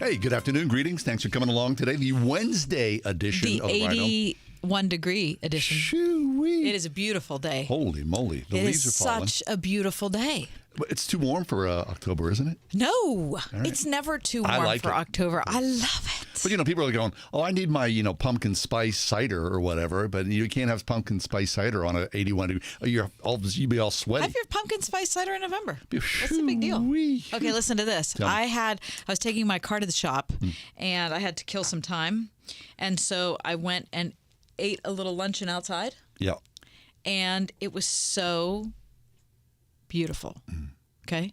Hey, good afternoon. Greetings. Thanks for coming along today. The Wednesday edition The of Rhino. 81-degree edition. Shoo-wee. It is a beautiful day. Holy moly. The It leaves is are falling. such a beautiful day. But it's too warm for October, isn't it? No, right. it's never too I warm like for it. October. I love it. But, people are going, oh, I need my, pumpkin spice cider or whatever. But you can't have pumpkin spice cider on a 81 degree. You'd be all sweaty. Have your pumpkin spice cider in November. What's the big deal? Shoo-wee. Okay, listen to this. Tell me. I was taking my car to the shop, and I had to kill some time. And so I went and ate a little luncheon outside, Yeah. and it was so beautiful. Okay?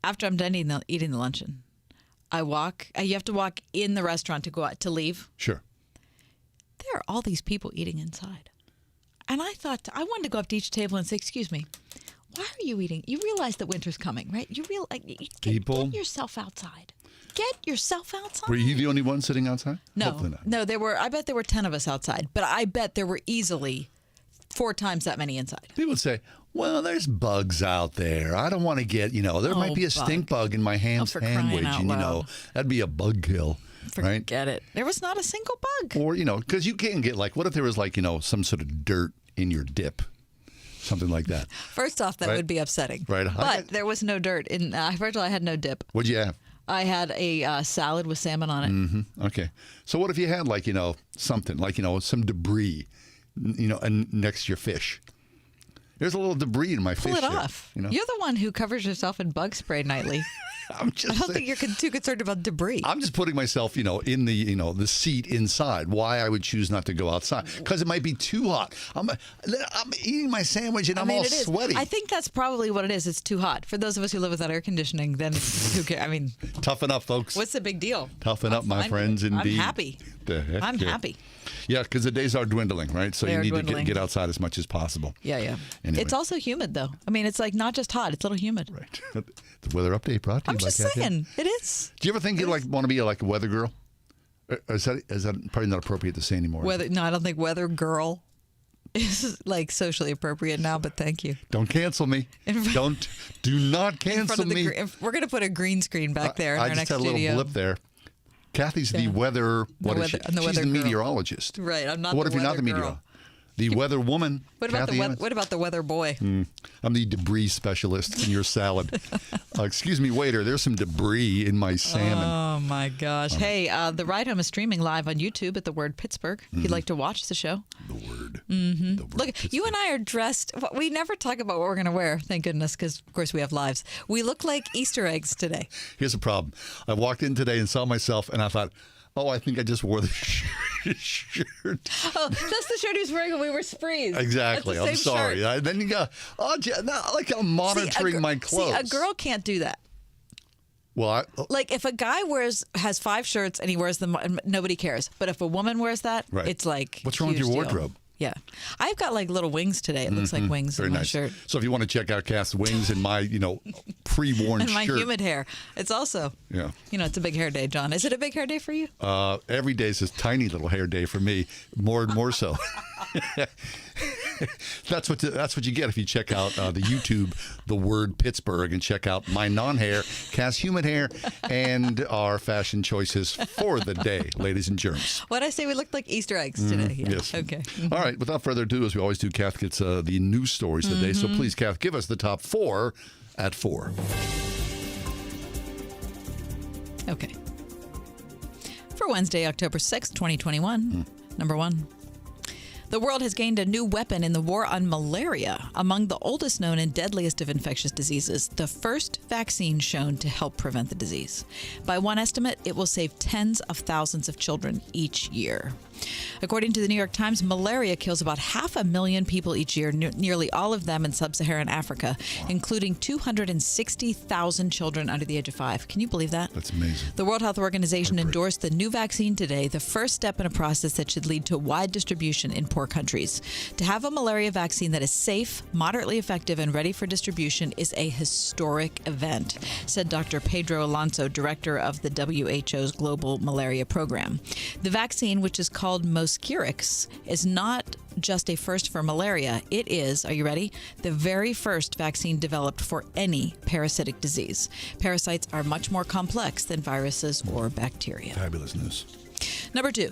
After I'm done eating the luncheon, I walk. You have to walk in the restaurant to go out to leave. Sure. There are all these people eating inside. And I thought, I wanted to go up to each table and say, excuse me, why are you eating? You realize that winter's coming, right? You People- get yourself outside. Get yourself outside. Were you the only one sitting outside? Hopefully No, not. I bet there were 10 of us outside, but I bet there were easily 4 times that many inside. People would say, well, there's bugs out there. I don't want to get, there might be a stink bug in my ham for crying sandwich. out And, loud. that'd be a bug kill. Right? Forget it. There was not a single bug. Or, because you can get what if there was some sort of dirt in your dip? Something like that. First off, that Right. would be upsetting. Right. But there was no dirt. First of all, I had no dip. What'd you have? I had a salad with salmon on it. Mm-hmm. Okay. So what if you had something some debris, next to your fish? There's a little debris in my Pull fish. it here, off. You know? You're the one who covers yourself in bug spray nightly. I'm just I don't saying- think you're too concerned about debris. I'm just putting myself, in the, the seat inside. Why I would choose not to go outside? Because it might be too hot. I'm eating my sandwich and I'm all it is. sweaty. I think that's probably what it is. It's too hot. For those of us who live without air conditioning, then who cares? I mean, Toughen up, folks. what's the big deal? Toughen up, my fine with friends. it. Indeed. I'm happy. The heck, I'm yeah. happy. Yeah, because the days are dwindling, right? So They you are need dwindling. to get outside as much as possible. Yeah. Anyway. It's also humid, though. I mean, it's not just hot. It's a little humid. Right. The weather update brought to you I'm by just Kathy. saying. It is. Do you ever think you want to be like a weather girl? Or is that probably not appropriate to say anymore? No, I don't think weather girl is socially appropriate now, but thank you. Don't cancel me. Do not In cancel front of me. we're going to put a green screen back there in I our just next had a little studio. blip there. Kathy's the weather. What is she? I'm the She's weather the girl. meteorologist. Right, I'm not What the if you're not the weather girl. meteorologist? The weather woman. What about Kathy what about the weather boy? I'm the debris specialist in your salad. Excuse me, waiter. There's some debris in my salmon. Oh my gosh! Hey, the Ride Home is streaming live on YouTube at The Word Pittsburgh. If you'd like to watch the show, The word. Mm-hmm. The word look, Pittsburgh. you and I are dressed. We never talk about what we're going to wear. Thank goodness, because of course we have lives. We look like Easter eggs today. Here's the problem. I walked in today and saw myself, and I thought, oh, I think I just wore the shirt. Oh, that's the shirt he was wearing when we were sprees. Exactly. That's the I'm same sorry. shirt. Then you go, not like I'm monitoring my clothes. See, a girl can't do that. Well, Like if a guy has 5 shirts and he wears them, nobody cares. But if a woman wears that, Right. it's like What's wrong with huge your deal. wardrobe? Yeah, I've got little wings today. It looks like wings very in my nice. shirt So if you want to check out Cass' wings and my, pre-worn and my shirt. humid hair. It's also, Yeah. it's a big hair day, John. Is it a big hair day for you? Every day is this tiny little hair day for me, more and more so. That's what you get if you check out the YouTube, The Word Pittsburgh, and check out my non-hair, Cass Humid Hair, and our fashion choices for the day, ladies and germs. What I say, we looked like Easter eggs today. Yeah. Yes. Okay. All right. Without further ado, as we always do, Kath gets the news stories of the day. So please, Kath, give us the top 4 at 4. Okay. For Wednesday, October 6th, 2021, number 1. The world has gained a new weapon in the war on malaria. Among the oldest known and deadliest of infectious diseases, the first vaccine shown to help prevent the disease. By one estimate, it will save tens of thousands of children each year. According to the New York Times, malaria kills about 500,000 people each year, nearly all of them in sub-Saharan Africa, including 260,000 children under the age of 5. Can you believe that? That's amazing. The World Health Organization endorsed the new vaccine today, the first step in a process that should lead to wide distribution in poor countries. To have a malaria vaccine that is safe, moderately effective, and ready for distribution is a historic event, said Dr. Pedro Alonso, director of the WHO's Global Malaria Program. The vaccine, which is called Mosquirix, is not just a first for malaria. It is, are you ready? The very first vaccine developed for any parasitic disease. Parasites are much more complex than viruses or bacteria. Fabulous news. Number 2.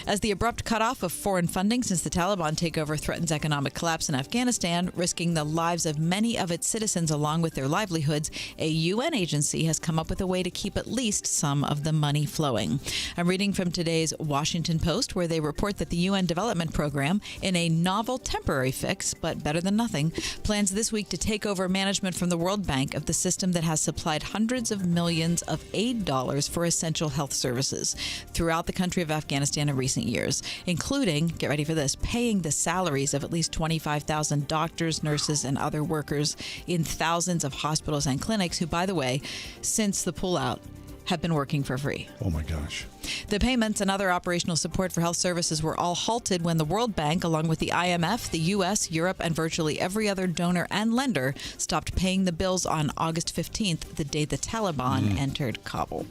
As the abrupt cutoff of foreign funding since the Taliban takeover threatens economic collapse in Afghanistan, risking the lives of many of its citizens along with their livelihoods, a UN agency has come up with a way to keep at least some of the money flowing. I'm reading from today's Washington Post, where they report that the UN Development Program, in a novel temporary fix, but better than nothing, plans this week to take over management from the World Bank of the system that has supplied hundreds of millions of aid dollars for essential health services throughout the country of Afghanistan in recent years, including, get ready for this, paying the salaries of at least 25,000 doctors, nurses, and other workers in thousands of hospitals and clinics who, by the way, since the pullout, have been working for free. Oh my gosh. The payments and other operational support for health services were all halted when the World Bank, along with the IMF, the U.S., Europe, and virtually every other donor and lender, stopped paying the bills on August 15th, the day the Taliban entered Kabul.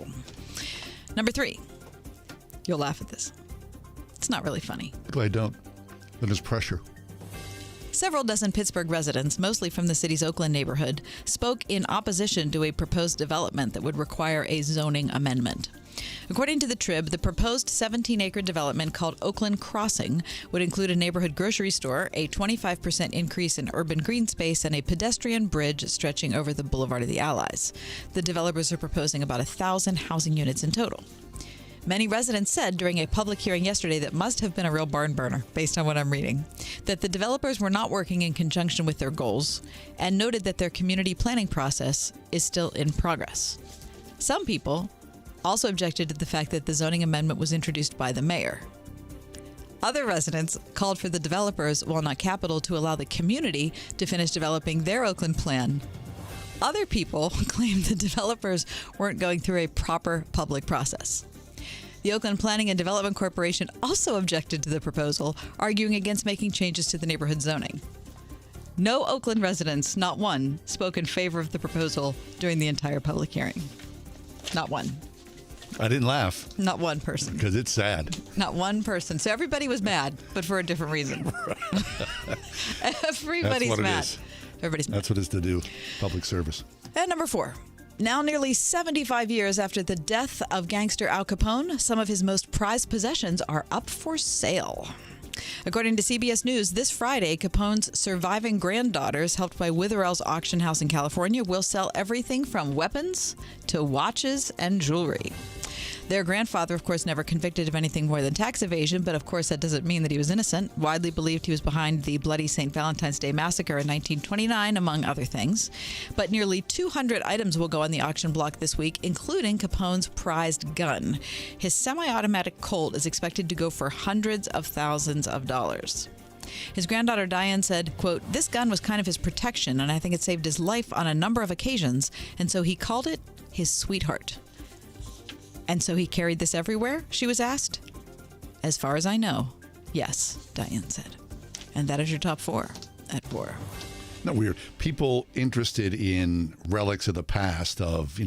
Number 3. You'll laugh at this. It's not really funny. I don't. Then there's pressure. Several dozen Pittsburgh residents, mostly from the city's Oakland neighborhood, spoke in opposition to a proposed development that would require a zoning amendment. According to the Trib, the proposed 17-acre development called Oakland Crossing would include a neighborhood grocery store, a 25% increase in urban green space, and a pedestrian bridge stretching over the Boulevard of the Allies. The developers are proposing about 1,000 housing units in total. Many residents said during a public hearing yesterday that must have been a real barn burner, based on what I'm reading, that the developers were not working in conjunction with their goals and noted that their community planning process is still in progress. Some people also objected to the fact that the zoning amendment was introduced by the mayor. Other residents called for the developers, while not capital, to allow the community to finish developing their Oakland plan. Other people claimed the developers weren't going through a proper public process. The Oakland Planning and Development Corporation also objected to the proposal, arguing against making changes to the neighborhood zoning. No Oakland residents, not one, spoke in favor of the proposal during the entire public hearing. Not one. I didn't laugh Not one person. because it's sad. Not one person. So everybody was mad, but for a different reason. Everybody's That's what it mad. is. Everybody's mad. That's what it's to do. Public service. And number 4. Now nearly 75 years after the death of gangster Al Capone, some of his most prized possessions are up for sale. According to CBS News, this Friday, Capone's surviving granddaughters, helped by Witherell's auction house in California, will sell everything from weapons to watches and jewelry. Their grandfather, of course, never convicted of anything more than tax evasion, but of course that doesn't mean that he was innocent. Widely believed he was behind the bloody St. Valentine's Day massacre in 1929, among other things. But nearly 200 items will go on the auction block this week, including Capone's prized gun. His semi-automatic Colt is expected to go for hundreds of thousands of dollars. His granddaughter Diane said, quote, "This gun was kind of his protection, and I think it saved his life on a number of occasions, and so he called it his sweetheart." "And so he carried this everywhere?" she was asked. "As far as I know, yes," Diane said. And that is your top 4 at 4. Not weird. People interested in relics of the past of,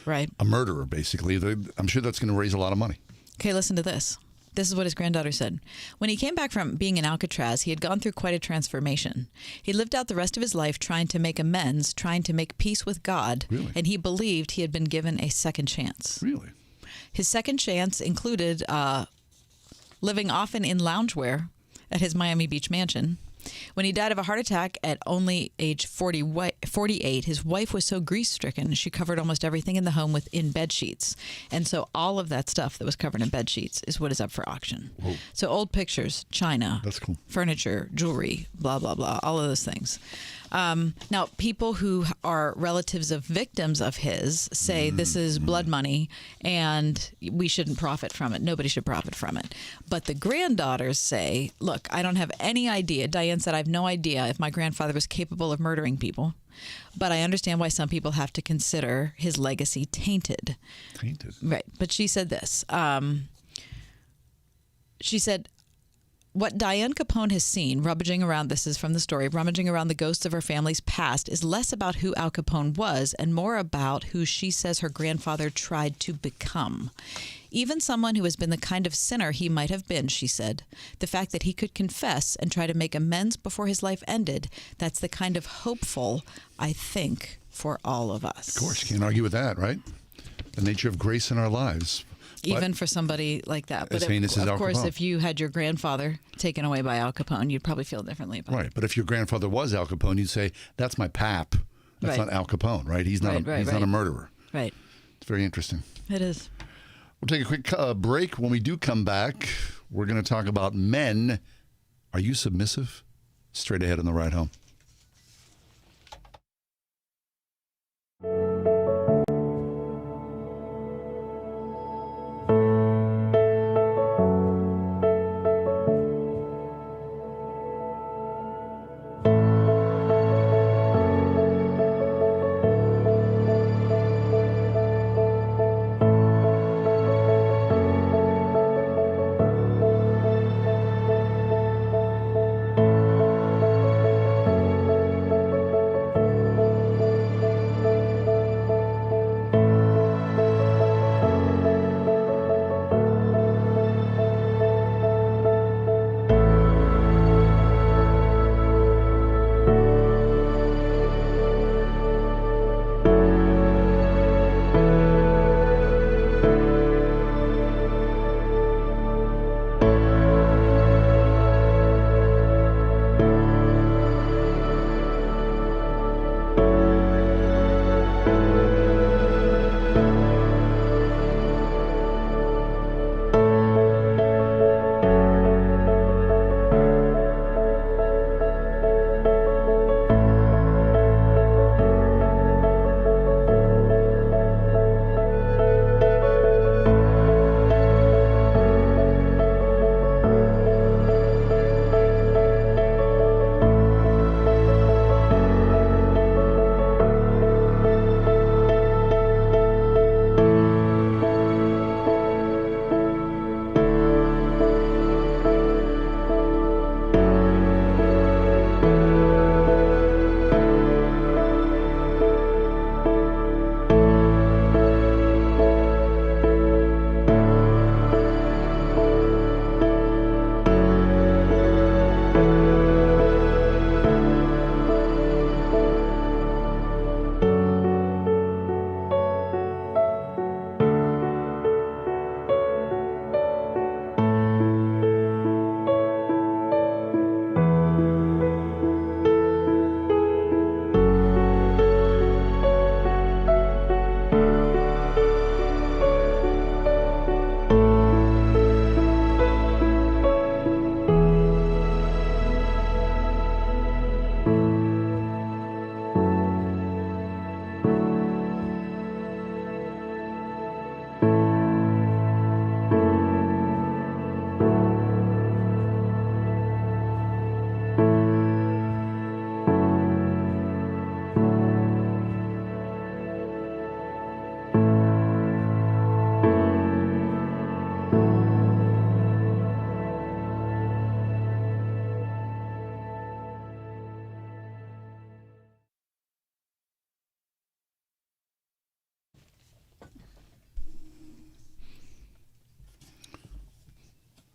Right. a murderer, basically. I'm sure that's going to raise a lot of money. Okay, listen to this. This is what his granddaughter said. When he came back from being in Alcatraz, he had gone through quite a transformation. He lived out the rest of his life trying to make amends, trying to make peace with God, Really? and he believed he had been given a second chance. Really? His second chance included living often in loungewear at his Miami Beach mansion. When he died of a heart attack at only age 48, his wife was so grief-stricken, she covered almost everything in the home in bed sheets. And so all of that stuff that was covered in bed sheets is what is up for auction. Whoa. So old pictures, china, That's cool. furniture, jewelry, blah, blah, blah, all of those things. Now, people who are relatives of victims of his say this is blood money and we shouldn't profit from it. Nobody should profit from it. But the granddaughters say, look, I don't have any idea. Diane said, I have no idea if my grandfather was capable of murdering people. But I understand why some people have to consider his legacy tainted. Tainted. Right. But she said this. She said, What Diane Capone has seen, this is from the story, rummaging around the ghosts of her family's past, is less about who Al Capone was and more about who she says her grandfather tried to become. Even someone who has been the kind of sinner he might have been, she said. The fact that he could confess and try to make amends before his life ended, that's the kind of hopeful, I think, for all of us. Of course, you can't argue with that, right? The nature of grace in our lives. Even for somebody like that. But of course, if you had your grandfather taken away by Al Capone, you'd probably feel differently about it. Right. But if your grandfather was Al Capone, you'd say, that's my pap. That's not Al Capone, right? He's not a murderer. Right. It's very interesting. It is. We'll take a quick break. When we do come back, we're going to talk about men. Are you submissive? Straight ahead on the ride home.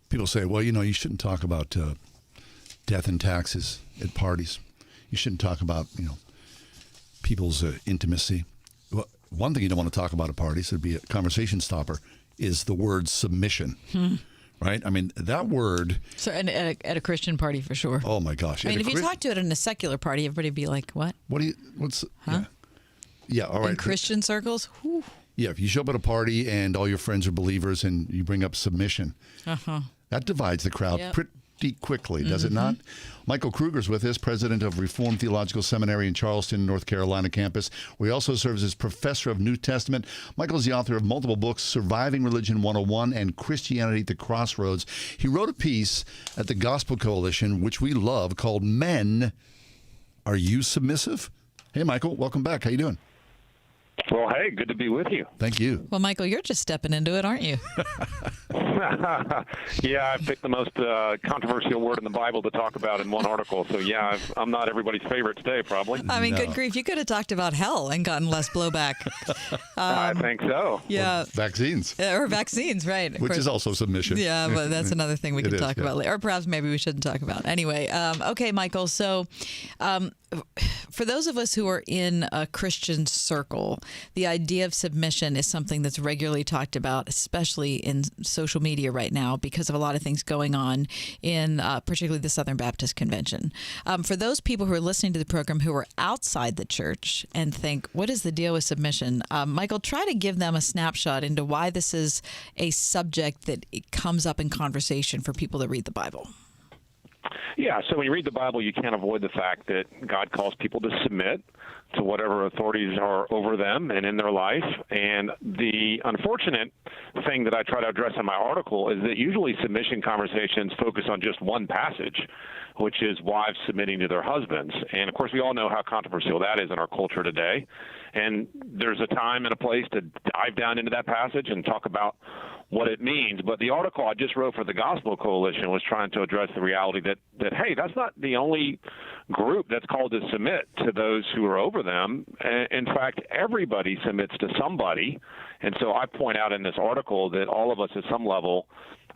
People say, well, you shouldn't talk about death and taxes at parties. You shouldn't talk about, people's intimacy. Well, one thing you don't want to talk about at parties, it'd be a conversation stopper, is the word submission. Right? I mean, that word. So at a Christian party, for sure. Oh, my gosh. I mean, if you talk to it in a secular party, everybody would be like, what? What's. Huh? Yeah, all right. In Christian circles? Whew. Yeah, if you show up at a party and all your friends are believers and you bring up submission, that divides the crowd pretty quickly, does it not? Michael Kruger's with us, president of Reformed Theological Seminary in Charleston, North Carolina campus, where he also serves as professor of New Testament. Michael's the author of multiple books, Surviving Religion 101 and Christianity at the Crossroads. He wrote a piece at the Gospel Coalition, which we love, called Men, Are You Submissive? Hey, Michael, welcome back. How you doing? Well, hey, good to be with you. Thank you. Well, Michael, you're just stepping into it, aren't you? Yeah, I picked the most controversial word in the Bible to talk about in one article. So, yeah, I'm not everybody's favorite today, probably. I mean, good grief. You could have talked about hell and gotten less blowback. I think so. Yeah. Or vaccines. Or vaccines, right. Which is also submission. Yeah, but that's another thing we can talk about later. Or perhaps maybe we shouldn't talk about. Anyway, okay, Michael. So for those of us who are in a Christian circle, the idea of submission is something that's regularly talked about, especially in social media right now because of a lot of things going on in particularly the Southern Baptist Convention. For those people who are listening to the program who are outside the church and think, what is the deal with submission? Michael, try to give them a snapshot into why this is a subject that comes up in conversation for people that read the Bible. Yeah, so when you read the Bible, you can't avoid the fact that God calls people to submit to whatever authorities are over them and in their life. And the unfortunate thing that I try to address in my article is that usually submission conversations focus on just one passage, which is wives submitting to their husbands. And, of course, we all know how controversial that is in our culture today. And there's a time and a place to dive down into that passage and talk about what it means. But the article I just wrote for the Gospel Coalition was trying to address the reality that hey, that's not the only group that's called to submit to those who are over them. In fact, everybody submits to somebody. And so I point out in this article that all of us at some level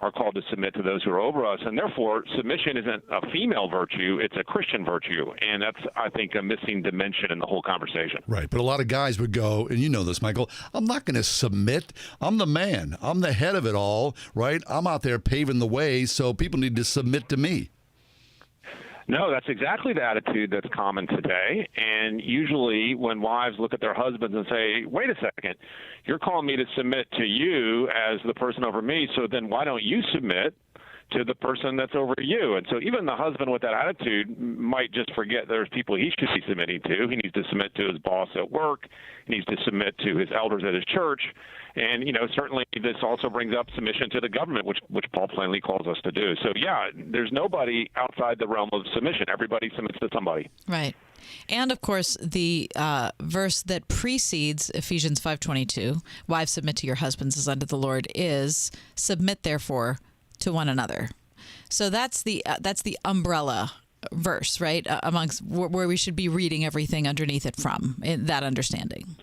are called to submit to those who are over us. And therefore, submission isn't a female virtue, it's a Christian virtue. And that's, I think, a missing dimension in the whole conversation. Right. But a lot of guys would go, and you know this, Michael, I'm not going to submit. I'm the man. I'm the head of it all, right? I'm out there paving the way, so people need to submit to me. No, that's exactly the attitude that's common today. And usually when wives look at their husbands and say, wait a second, you're calling me to submit to you as the person over me, so then why don't you submit to the person that's over you? And so even the husband with that attitude might just forget there's people he should be submitting to. He needs to submit to his boss at work. He needs to submit to his elders at his church. And, certainly this also brings up submission to the government, which Paul plainly calls us to do. So, yeah, there's nobody outside the realm of submission. Everybody submits to somebody. Right. And, of course, the verse that precedes Ephesians 5:22, wives submit to your husbands as unto the Lord, is submit, therefore, to one another. So that's the umbrella verse, right, amongst where we should be reading everything underneath it from, in that understanding.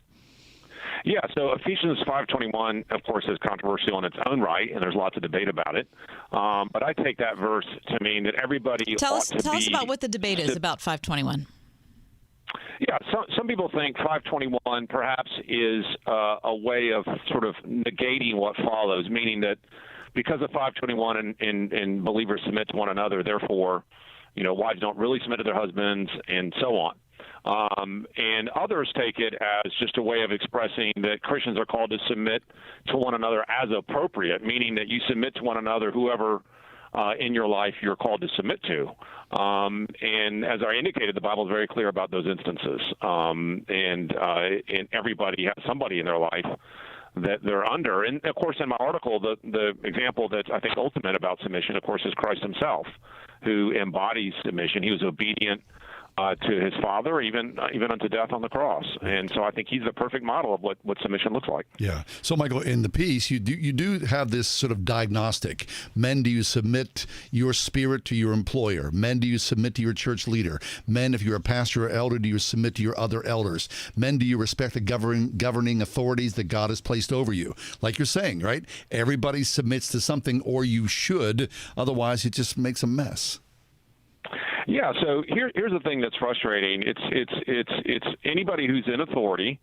Yeah, so Ephesians 5:21, of course, is controversial in its own right, and there's lots of debate about it. But I take that verse to mean that everybody Tell us about what the debate is about 5:21. Yeah, some people think 5:21 perhaps is a way of sort of negating what follows, meaning that because of 5:21 and believers submit to one another, therefore, wives don't really submit to their husbands and so on. And others take it as just a way of expressing that Christians are called to submit to one another as appropriate, meaning that you submit to one another, whoever in your life you're called to submit to. And as I indicated, the Bible is very clear about those instances. And everybody has somebody in their life that they're under. And, of course, in my article, the example that's, I think, ultimate about submission, of course, is Christ himself, who embodies submission. He was obedient to his Father, even unto death on the cross. And so I think he's the perfect model of what submission looks like. Yeah. So, Michael, in the piece, you do have this sort of diagnostic. Men, do you submit your spirit to your employer? Men, do you submit to your church leader? Men, if you're a pastor or elder, do you submit to your other elders? Men, do you respect the governing authorities that God has placed over you? Like you're saying, right? Everybody submits to something, or you should. Otherwise, it just makes a mess. Yeah, so here's the thing that's frustrating. It's anybody who's in authority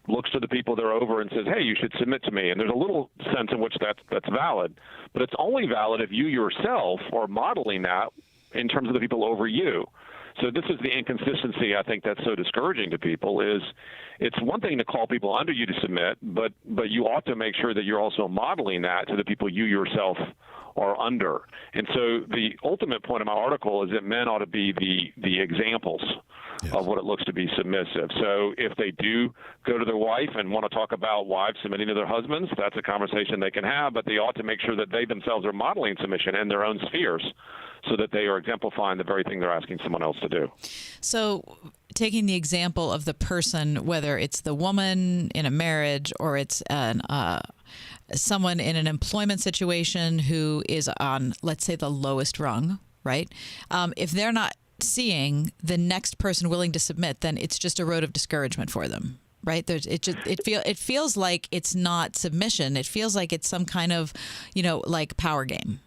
looks to the people they're over and says, hey, you should submit to me. And there's a little sense in which that's valid. But it's only valid if you yourself are modeling that in terms of the people over you. So this is the inconsistency, I think, that's so discouraging to people, is it's one thing to call people under you to submit, but you ought to make sure that you're also modeling that to the people you yourself are under. And so the ultimate point of my article is that men ought to be the examples of what it looks to be submissive. So if they do go to their wife and want to talk about wives submitting to their husbands, that's a conversation they can have, but they ought to make sure that they themselves are modeling submission in their own spheres so that they are exemplifying the very thing they're asking someone else to do. So taking the example of the person, whether it's the woman in a marriage or it's someone in an employment situation who is on, let's say, the lowest rung, right? If they're not seeing the next person willing to submit, then it's just a road of discouragement for them. Right. It feels like it's not submission. It feels like it's some kind of, like power game.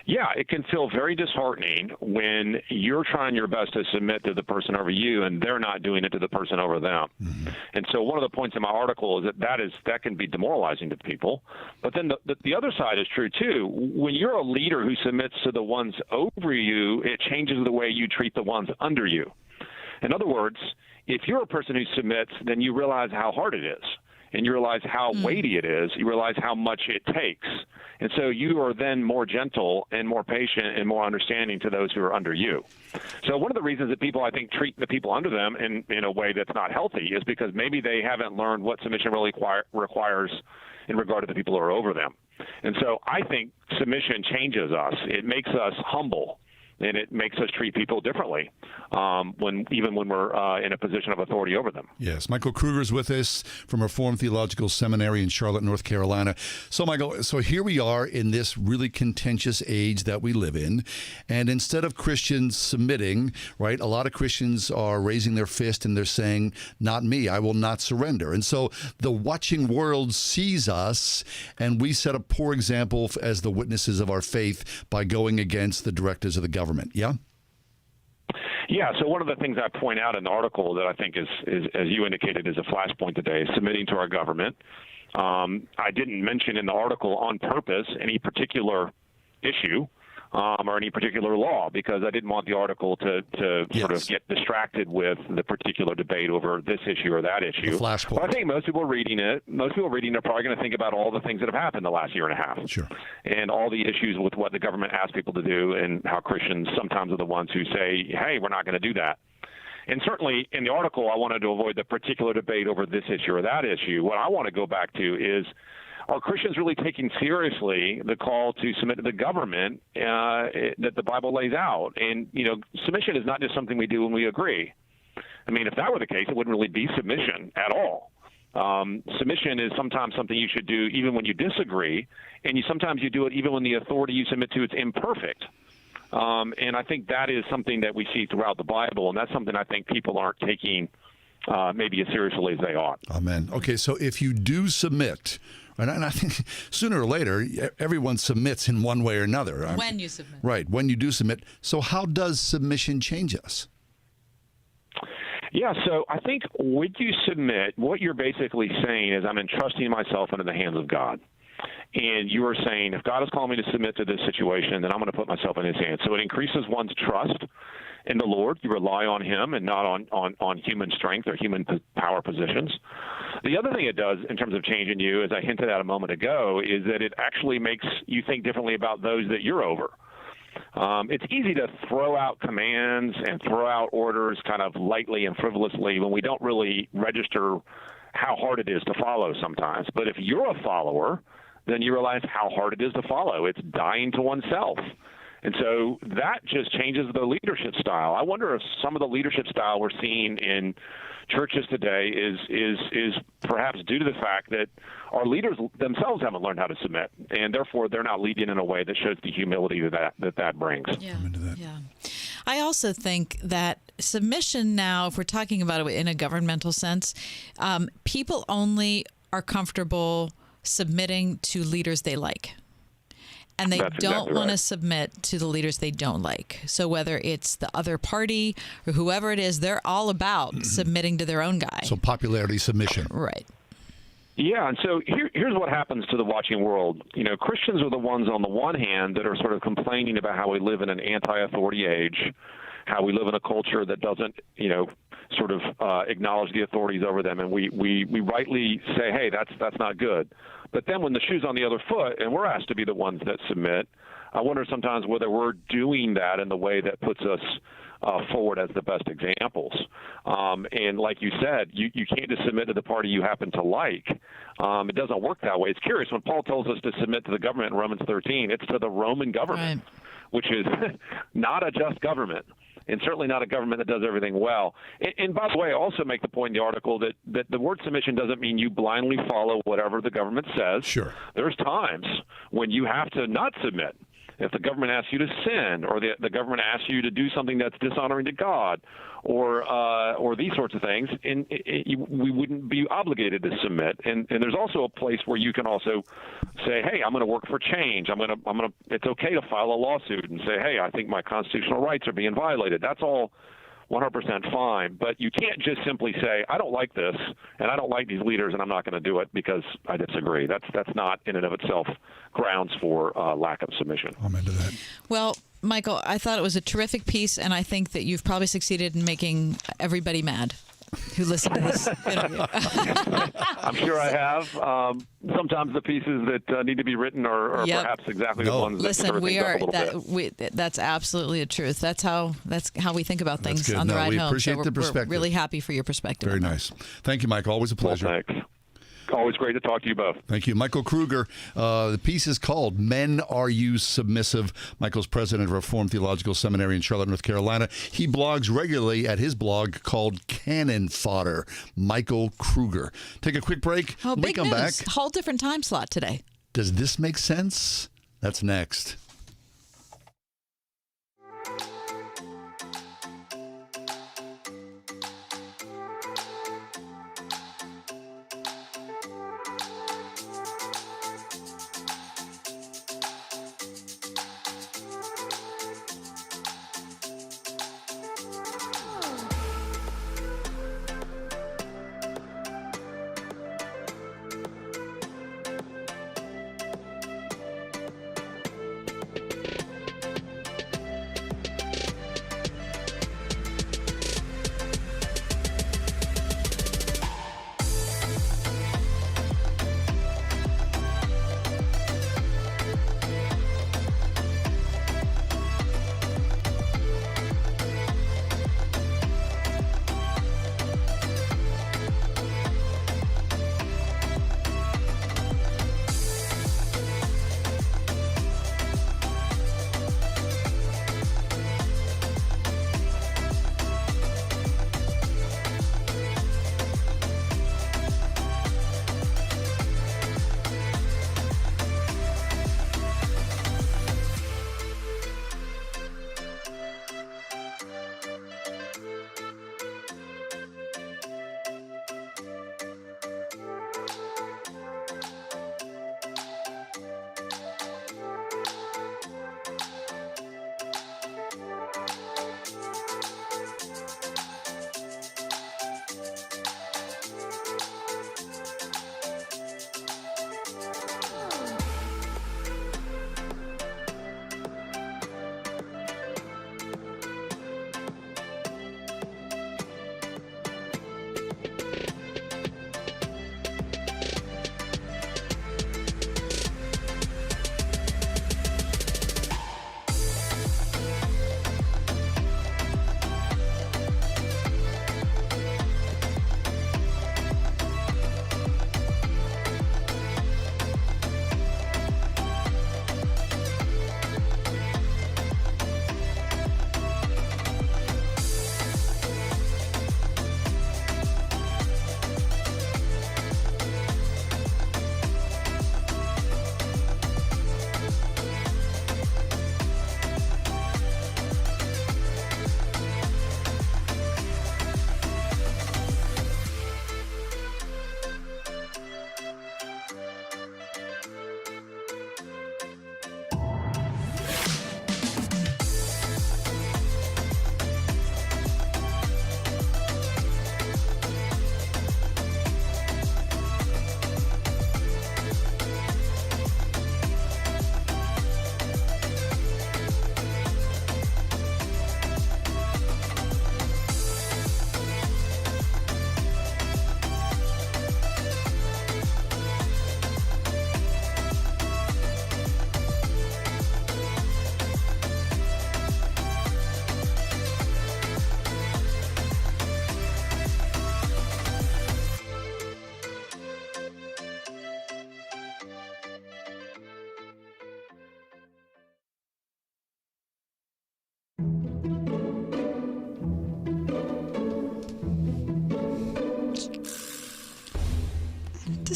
Yeah, it can feel very disheartening when you're trying your best to submit to the person over you and they're not doing it to the person over them. Mm-hmm. And so one of the points in my article is that can be demoralizing to people. But then the other side is true, too. When you're a leader who submits to the ones over you, it changes the way you treat the ones under you. In other words, if you're a person who submits, then you realize how hard it is. And you realize how weighty it is. You realize how much it takes. And so you are then more gentle and more patient and more understanding to those who are under you. So one of the reasons that people, I think, treat the people under them in a way that's not healthy is because maybe they haven't learned what submission really requires in regard to the people who are over them. And so I think submission changes us. It makes us humble. And it makes us treat people differently even when we're in a position of authority over them. Yes. Michael Kruger is with us from Reformed Theological Seminary in Charlotte, North Carolina. So, Michael, here we are in this really contentious age that we live in. And instead of Christians submitting, right, a lot of Christians are raising their fist and they're saying, not me, I will not surrender. And so the watching world sees us and we set a poor example as the witnesses of our faith by going against the directives of the government. Yeah? Yeah, so one of the things I point out in the article that I think is as you indicated, is a flashpoint today is submitting to our government. I didn't mention in the article on purpose any particular issue or any particular law because I didn't want the article to sort of get distracted with the particular debate over this issue or that issue. Flashpoint. But I think most people reading it are probably going to think about all the things that have happened the last year and a half. Sure. And all the issues with what the government asks people to do and how Christians sometimes are the ones who say, hey, we're not going to do that. And certainly in the article, I wanted to avoid the particular debate over this issue or that issue. What I want to go back to is, are Christians really taking seriously the call to submit to the government that the Bible lays out? And, submission is not just something we do when we agree. I mean, if that were the case, it wouldn't really be submission at all. Submission is sometimes something you should do even when you disagree, and sometimes you do it even when the authority you submit to is imperfect. And I think that is something that we see throughout the Bible, and that's something I think people aren't taking maybe as seriously as they ought. Amen. Okay, so if you do submit, and I think sooner or later, everyone submits in one way or another. When you submit. Right, when you do submit. So how does submission change us? Yeah, so I think when you submit, what you're basically saying is I'm entrusting myself into the hands of God. And you are saying, if God has called me to submit to this situation, then I'm going to put myself in his hands. So it increases one's trust in the Lord. You rely on him and not on human strength or human power positions. The other thing it does in terms of changing you, as I hinted at a moment ago, is that it actually makes you think differently about those that you're over. It's easy to throw out commands and throw out orders kind of lightly and frivolously when we don't really register how hard it is to follow sometimes. But if you're a follower, then you realize how hard it is to follow. It's dying to oneself. And so that just changes the leadership style. I wonder if some of the leadership style we're seeing in churches today is perhaps due to the fact that our leaders themselves haven't learned how to submit, and therefore they're not leading in a way that shows the humility that brings. Yeah. Yeah. I also think that submission now, if we're talking about it in a governmental sense, people only are comfortable submitting to leaders they like. And they don't want to submit to the leaders they don't like. So whether it's the other party or whoever it is, they're all about submitting to their own guy. So popularity submission. Right. Yeah, and so here's what happens to the watching world. Christians are the ones on the one hand that are sort of complaining about how we live in an anti-authority age, how we live in a culture that doesn't, sort of acknowledge the authorities over them, and we rightly say, hey, that's not good. But then when the shoe's on the other foot and we're asked to be the ones that submit, I wonder sometimes whether we're doing that in the way that puts us forward as the best examples. And like you said, you can't just submit to the party you happen to like. It doesn't work that way. It's curious. When Paul tells us to submit to the government in Romans 13, it's to the Roman government, which is not a just government. and certainly not a government that does everything well. And by the way, I also make the point in the article that the word submission doesn't mean you blindly follow whatever the government says. Sure. There's times when you have to not submit. If the government asks you to sin, or the government asks you to do something that's dishonoring to God, or these sorts of things, and we wouldn't be obligated to submit. And there's also a place where you can also say, hey, I'm going to work for change. It's okay to file a lawsuit and say, hey, I think my constitutional rights are being violated. That's all 100% fine, but you can't just simply say, I don't like this, and I don't like these leaders, and I'm not going to do it because I disagree. That's not in and of itself grounds for lack of submission. I'm into that. Well, Michael, I thought it was a terrific piece, and I think that you've probably succeeded in making everybody mad who listened to this interview. I'm sure I have. Sometimes the pieces that need to be written are perhaps exactly the ones that stir things up a little bit. That's absolutely the truth. That's how we think about things on the ride we home. Appreciate the perspective. We're really happy for your perspective. Very nice. Thank you, Michael. Always a pleasure. Well, thanks. Always great to talk to you both. Thank you. Michael Kruger. The piece is called Men Are You Submissive? Michael's president of Reformed Theological Seminary in Charlotte, North Carolina. He blogs regularly at his blog called Cannon Fodder. Michael Kruger. Take a quick break. Oh, When we big come news. back. Whole different time slot today. Does this make sense? That's next.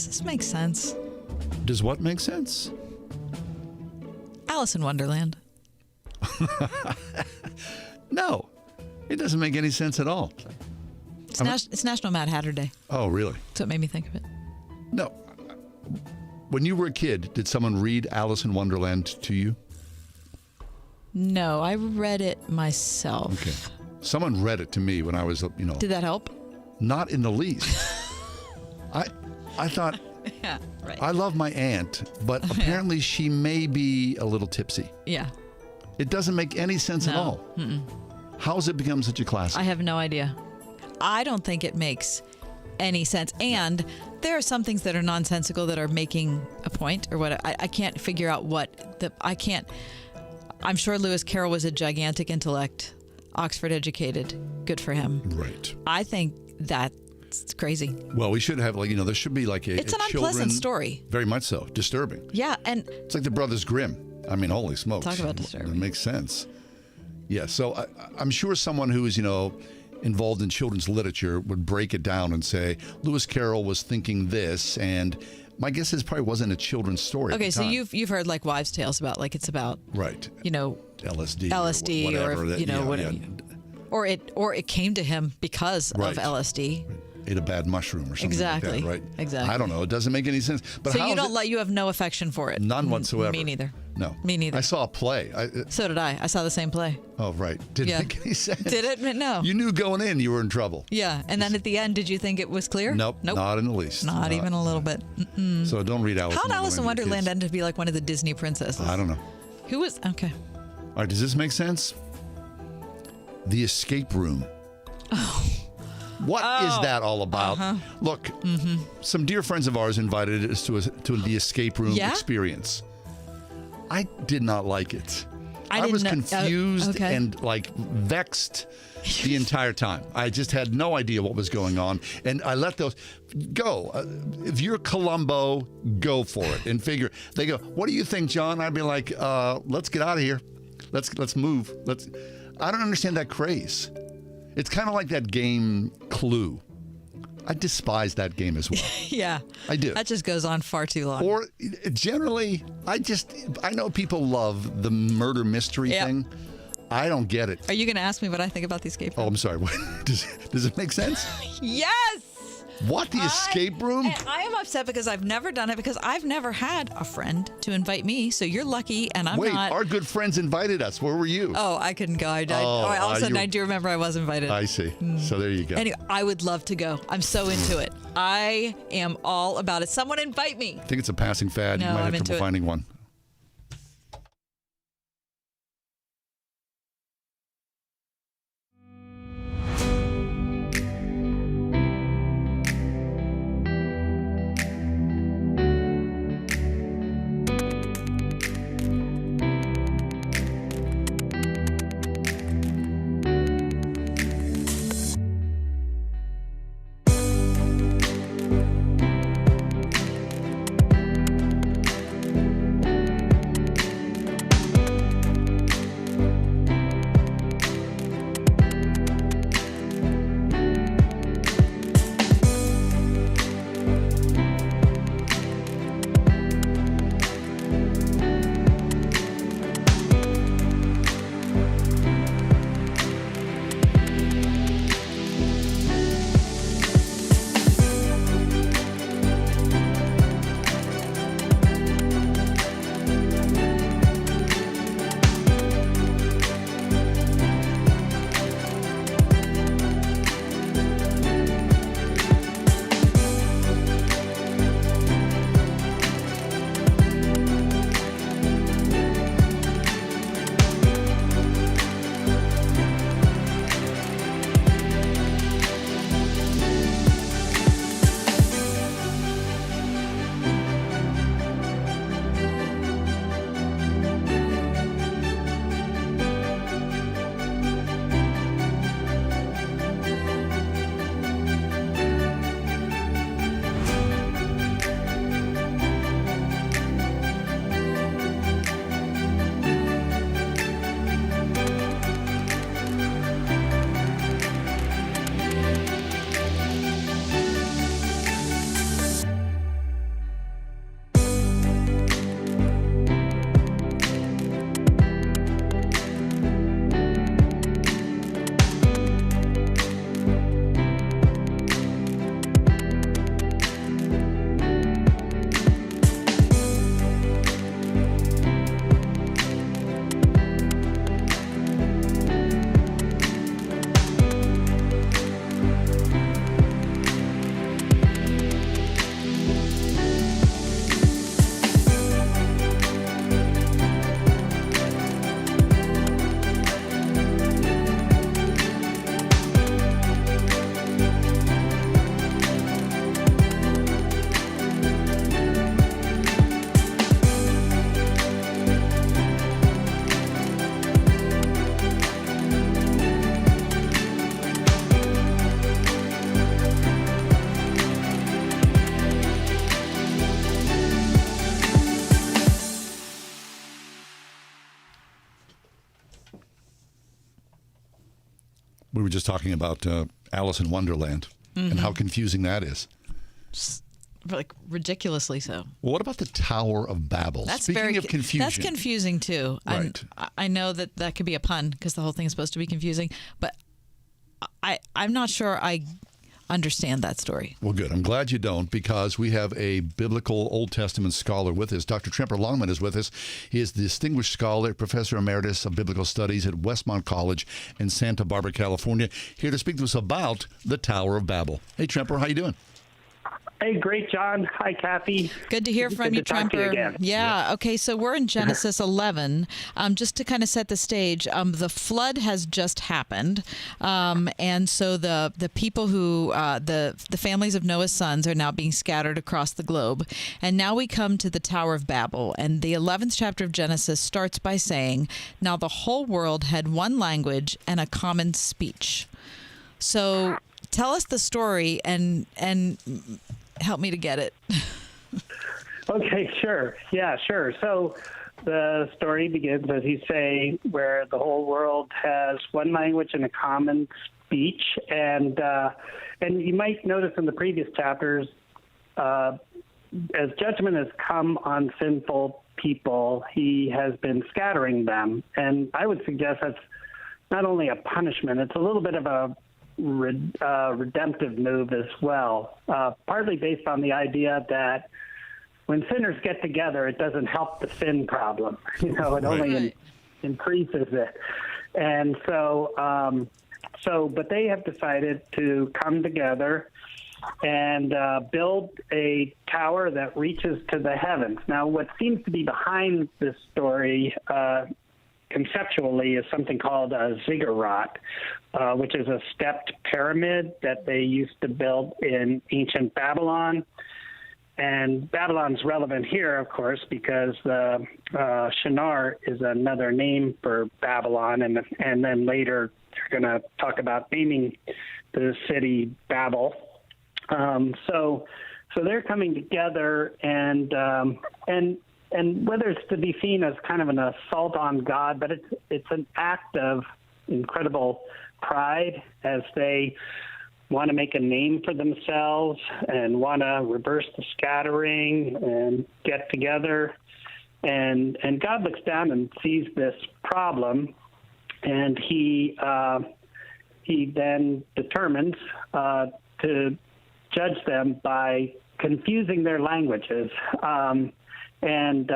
this make sense? Does what make sense? Alice in Wonderland. No, it doesn't make any sense at all. It's National Mad Hatter Day. Oh, really? That's what made me think of it. No. When you were a kid, did someone read Alice in Wonderland to you? No, I read it myself. Okay. Someone read it to me when I was, Did that help? not in the least. I thought, Yeah, right. I love my aunt, but apparently she may be a little tipsy. Yeah. It doesn't make any sense at No. all. How has it become such a classic? I have no idea. I don't think it makes any sense. And there are some things that are nonsensical that are making a point or what. I can't figure out I'm sure Lewis Carroll was a gigantic intellect, Oxford educated. Good for him. Right. I think that's crazy. Well, we should have there should be like It's an children, unpleasant story. Very much so. Disturbing. Yeah, and It's like the Brothers Grimm. I mean, holy smokes. Talk about disturbing. It makes sense. Yeah, so I'm sure someone who is, involved in children's literature would break it down and say, Lewis Carroll was thinking this, and my guess is probably wasn't a children's story. okay, at the so time. you've heard like wives' tales about it's about Right. LSD LSD or whatever. whatever. Or it came to him because Right. of LSD. Ate a bad mushroom or something Exactly. like that, right? Exactly. I don't know. It doesn't make any sense. But So how you is don't it? let you have no affection for it. None whatsoever. Me neither. No. Me neither. I saw a play. So did I. I saw the same play. Oh, right. Didn't Yeah. make any sense. Did it? No. You knew going in you were in trouble. Yeah. And then at the end, did you think it was clear? Nope. Not in the least. Not even a little bit. So don't read Alice. How did Alice in to your Wonderland kids. end up to be like one of the Disney princesses? I don't know. Who was okay? All right, does this make sense? The escape room. What is that all about? Look, some dear friends of ours invited us to the escape room Yeah? experience. I did not like it. I was didn't know- confused okay. and vexed the entire time. I just had no idea what was going on, and I let those go. If you're Columbo, go for it and figure. They go, "What do you think, John?" I'd be like, "Let's get out of here. Let's move. I don't understand that craze. It's kind of like that game Clue. I despise that game as well. Yeah. I do. That just goes on far too long. Or generally, I know people love the murder mystery Yep. thing. I don't get it. Are you going to ask me what I think about the escape Oh, room? I'm sorry. Does it make sense? Yes. What, the escape room? And I am upset because I've never done it because I've never had a friend to invite me. So you're lucky, and I'm Wait, not. our good friends invited us. Where were you? Oh, I couldn't go. All of a sudden, I do remember I was invited. I see. So there you go. Anyway, I would love to go. I'm so into it. I am all about it. Someone invite me. I think it's a passing fad. No, You might I'm have into trouble it. finding one. We were just talking about Alice in Wonderland and how confusing that is. Like ridiculously so. Well, what about the Tower of Babel? Speaking of confusion. That's confusing too. Right. I know that could be a pun because the whole thing is supposed to be confusing, but I'm not sure I understand that story. Well, good. I'm glad you don't, because we have a biblical Old Testament scholar with us. Dr. Tremper Longman is with us. He is the distinguished scholar, professor emeritus of biblical studies at Westmont College in Santa Barbara, California, here to speak to us about the Tower of Babel. Hey, Tremper, how you doing? Hey, great, John. Hi, Kathy. Good to hear from you, talk to you Tremper. again. Yeah. Okay. So we're in Genesis 11. Just to kind of set the stage, the flood has just happened, and so the people who the families of Noah's sons are now being scattered across the globe, and now we come to the Tower of Babel, and the 11th chapter of Genesis starts by saying, "Now the whole world had one language and a common speech." So tell us the story and help me to get it. Okay, sure. Yeah, sure. So the story begins, as you say, where the whole world has one language and a common speech. And you might notice in the previous chapters, as judgment has come on sinful people, he has been scattering them. And I would suggest that's not only a punishment, it's a little bit of a redemptive move as well, partly based on the idea that when sinners get together, it doesn't help the sin problem. It only increases it. And but they have decided to come together and build a tower that reaches to the heavens. Now, what seems to be behind this story conceptually is something called a ziggurat, which is a stepped pyramid that they used to build in ancient Babylon. And Babylon's relevant here, of course, because Shinar is another name for Babylon, and then later they're going to talk about naming the city Babel. So they're coming together, and whether it's to be seen as kind of an assault on God, but it's an act of incredible pride as they want to make a name for themselves and want to reverse the scattering and get together. And God looks down and sees this problem, and he then determines to judge them by confusing their languages. And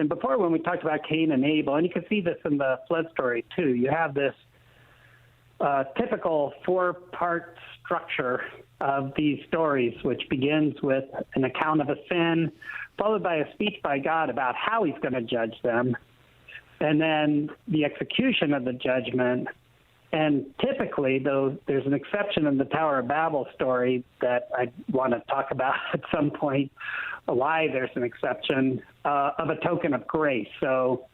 before, when we talked about Cain and Abel, and you can see this in the flood story too, you have this typical four-part structure of these stories, which begins with an account of a sin, followed by a speech by God about how he's going to judge them, and then the execution of the judgment. And typically, though there's an exception in the Tower of Babel story that I want to talk about at some point, why there's an exception, of a token of grace. So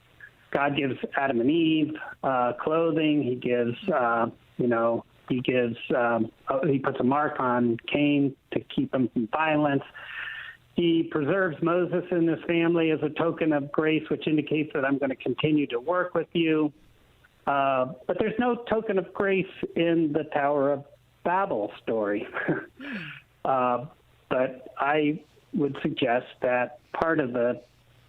God gives Adam and Eve clothing. He gives, he puts a mark on Cain to keep him from violence. He preserves Moses and his family as a token of grace, which indicates that I'm going to continue to work with you. But there's no token of grace in the Tower of Babel story. But I would suggest that part of the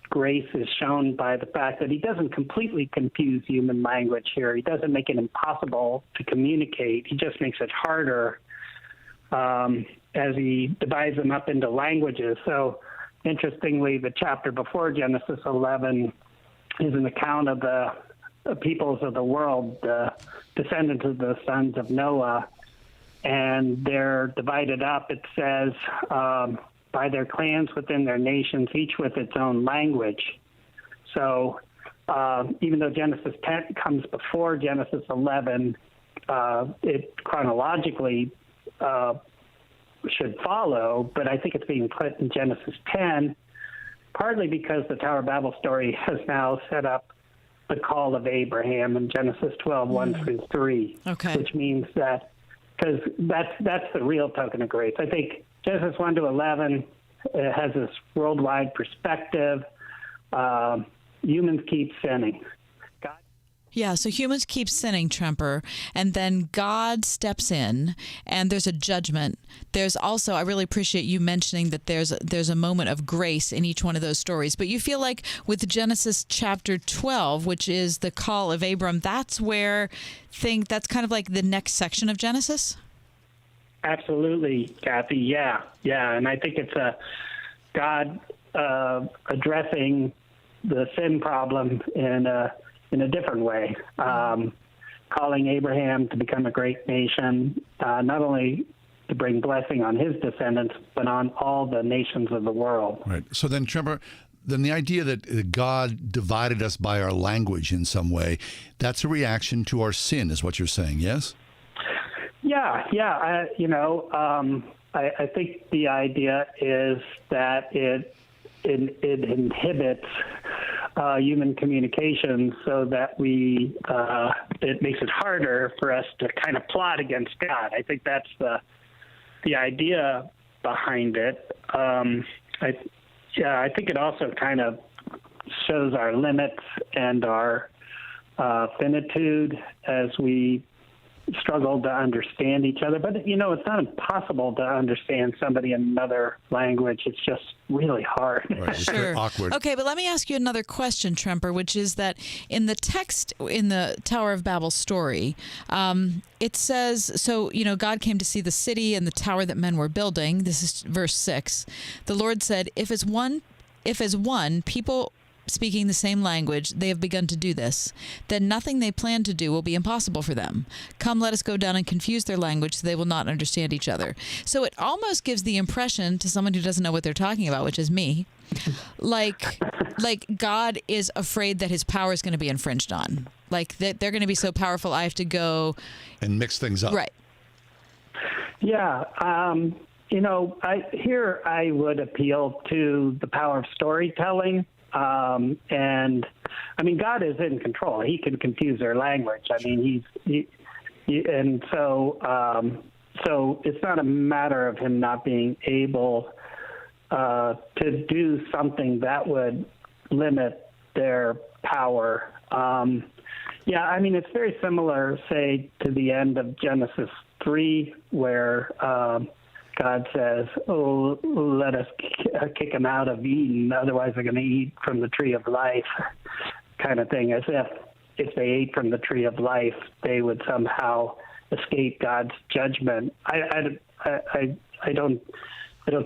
grace is shown by the fact that he doesn't completely confuse human language here. He doesn't make it impossible to communicate. He just makes it harder as he divides them up into languages. So, interestingly, the chapter before Genesis 11 is an account of the peoples of the world, the descendants of the sons of Noah, and they're divided up, it says, by their clans within their nations, each with its own language. So even though Genesis 10 comes before Genesis 11, it chronologically should follow, but I think it's being put in Genesis 10, partly because the Tower of Babel story has now set up the call of Abraham in Genesis 12, 1 through 3, which means that, because that's the real token of grace. I think Genesis 1 to 11 has this worldwide perspective. Humans keep sinning. God Yeah, so humans keep sinning, Tremper, and then God steps in, and there's a judgment. There's also, I really appreciate you mentioning that there's a moment of grace in each one of those stories. But you feel like with Genesis chapter 12, which is the call of Abram, that's that's kind of like the next section of Genesis? Absolutely, Kathy. Yeah. And I think it's God addressing the sin problem in a different way, calling Abraham to become a great nation, not only to bring blessing on his descendants, but on all the nations of the world. Right. So then, Tremper, then the idea that God divided us by our language in some way, that's a reaction to our sin, is what you're saying, yes? Yeah. I think the idea is that it inhibits human communication, so that it makes it harder for us to kind of plot against God. I think that's the idea behind it. I think it also kind of shows our limits and our finitude as we struggle to understand each other. But, it's not impossible to understand somebody in another language. It's just really hard. Right. It's very awkward. Okay, but let me ask you another question, Tremper, which is that in the text in the Tower of Babel story, it says, God came to see the city and the tower that men were building. This is verse 6. The Lord said, if as one people speaking the same language, they have begun to do this, then nothing they plan to do will be impossible for them. Come, let us go down and confuse their language so they will not understand each other. So it almost gives the impression to someone who doesn't know what they're talking about, which is me, like God is afraid that his power is going to be infringed on. Like that they're going to be so powerful, I have to go and mix things up. Right. Yeah. I would appeal to the power of storytelling. God is in control. He can confuse their language. So it's not a matter of him not being able to do something that would limit their power. It's very similar, say, to the end of Genesis 3, where God says, "Oh, let us kick them out of Eden, otherwise they're going to eat from the tree of life," kind of thing, as if they ate from the tree of life, they would somehow escape God's judgment. I don't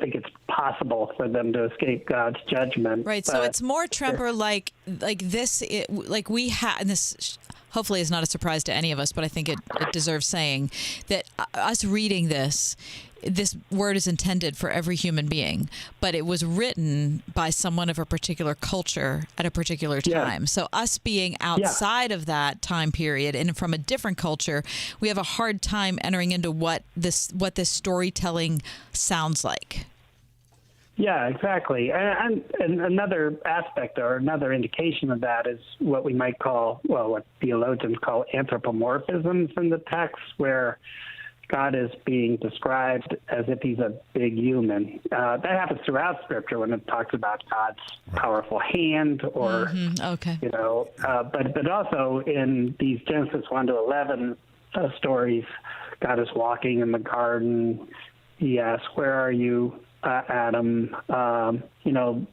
think it's possible for them to escape God's judgment. Right. So it's more, Tremper, like this. We have, and this hopefully is not a surprise to any of us, but I think it deserves saying that us reading this word is intended for every human being, but it was written by someone of a particular culture at a particular time. Yeah. So us being outside of that time period and from a different culture, we have a hard time entering into what this storytelling sounds like. Yeah, exactly. And another aspect or another indication of that is what we might call, what theologians call anthropomorphisms in the text, where God is being described as if he's a big human. That happens throughout Scripture when it talks about God's powerful hand, or but also in these Genesis 1 to 11 stories, God is walking in the garden. He asks, "Where are you, Adam?"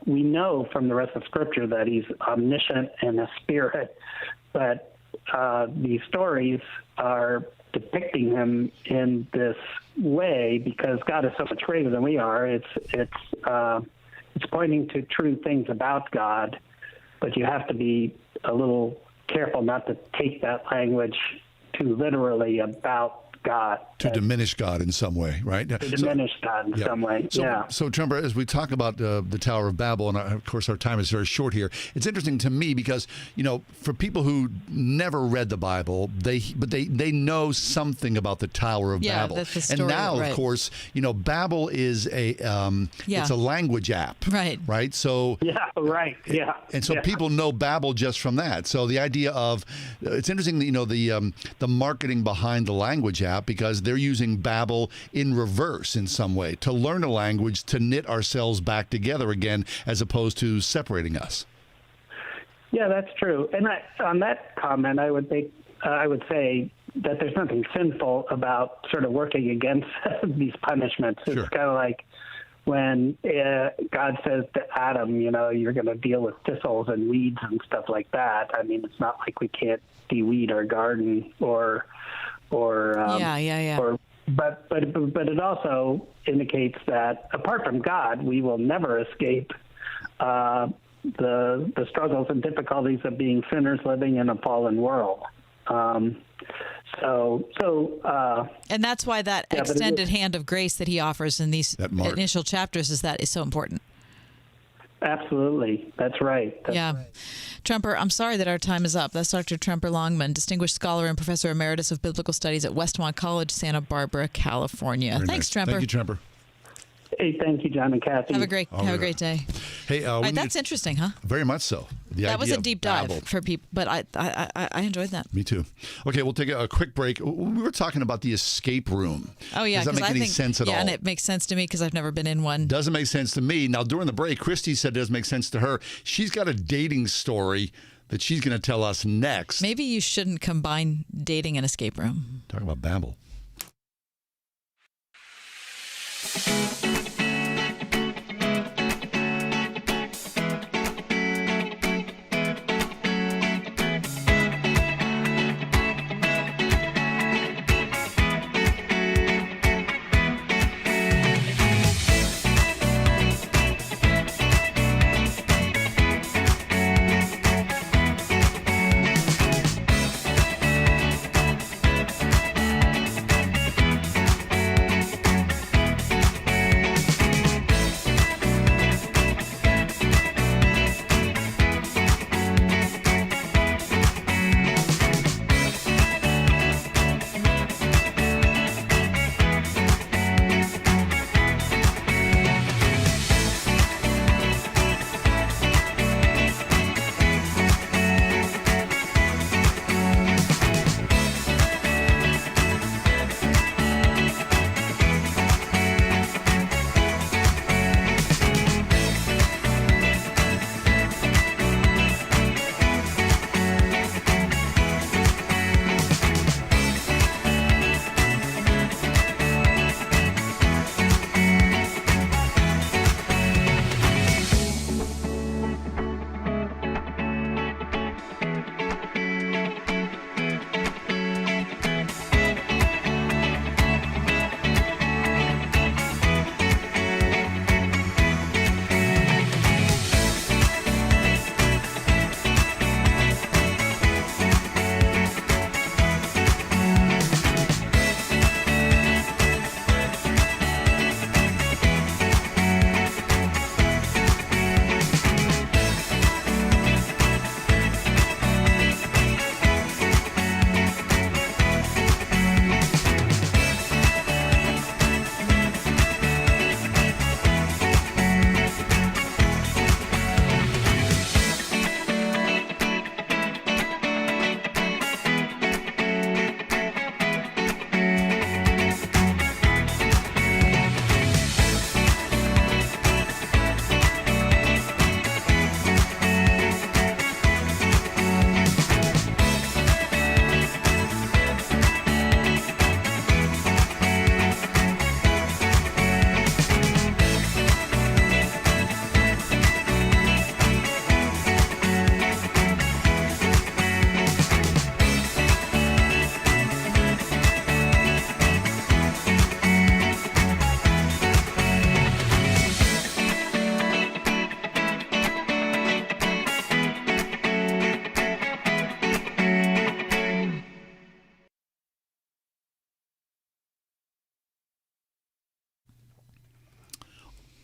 We know from the rest of Scripture that he's omniscient and a spirit, but these stories are depicting him in this way because God is so much greater than we are. It's pointing to true things about God, but you have to be a little careful not to take that language too literally about God. To diminish God in some way, right? To diminish God in some way, So, Tremper, as we talk about the Tower of Babel, and of course our time is very short here, it's interesting to me because, for people who never read the Bible, they know something about the Tower of Babel. That's the story, and now, of course, Babel is it's a language app. Right? So And so people know Babel just from that. So the idea of, it's interesting that, the marketing behind the language app, because they're using Babel in reverse in some way to learn a language, to knit ourselves back together again, as opposed to separating us. Yeah, that's true. And on that comment, I would say that there's nothing sinful about sort of working against these punishments. Sure. It's kind of like when God says to Adam, you're going to deal with thistles and weeds and stuff like that. I mean, it's not like we can't de-weed our garden or but it also indicates that apart from God, we will never escape the struggles and difficulties of being sinners living in a fallen world. And that's why that extended hand of grace that he offers in these initial chapters is so important. Absolutely. That's right. Right. Tremper, I'm sorry that our time is up. That's Dr. Tremper Longman, Distinguished Scholar and Professor Emeritus of Biblical Studies at Westmont College, Santa Barbara, California. Very Thanks, nice. Tremper. Thank you, Tremper. Hey, thank you, John and Kathy. Have a great day. Hey, that's interesting, huh? Very much so. That was a deep dive for people, but I enjoyed that. Me too. Okay, we'll take a quick break. We were talking about the escape room. Oh, yeah. Does that make any sense at all? Yeah, and it makes sense to me because I've never been in one. Doesn't make sense to me. Now, during the break, Christy said it doesn't make sense to her. She's got a dating story that she's going to tell us next. Maybe you shouldn't combine dating and escape room. Talk about babble.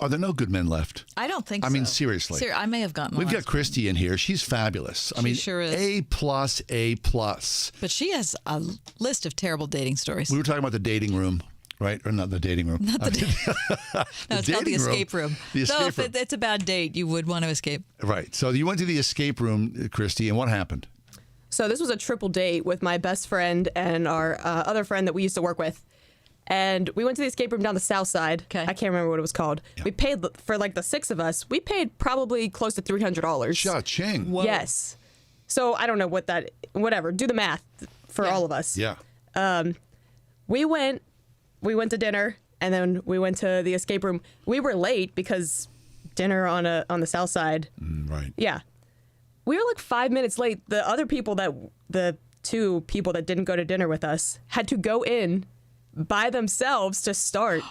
Are there no good men left? I don't think so. I mean, seriously. I may have gotten We've lost. got Christy in here. She's fabulous. I mean, sure is. A+, A+. But she has a list of terrible dating stories. We were talking about the dating room, right? Or not the dating room. Not the no, it's called the escape room. The escape room. If it's a bad date, you would want to escape. Right. So you went to the escape room, Christy, and what happened? So this was a triple date with my best friend and our other friend that we used to work with. And we went to the escape room down the south side. Okay. I can't remember what it was called. Yeah. We paid for like the 6 of us. We paid probably close to $300. Cha-ching. Whoa. Yes. So I don't know whatever. Do the math for all of us. Yeah. We went to dinner, and then we went to the escape room. We were late because dinner on the south side. Right. Yeah. We were like 5 minutes late. The 2 people that didn't go to dinner with us had to go in by themselves to start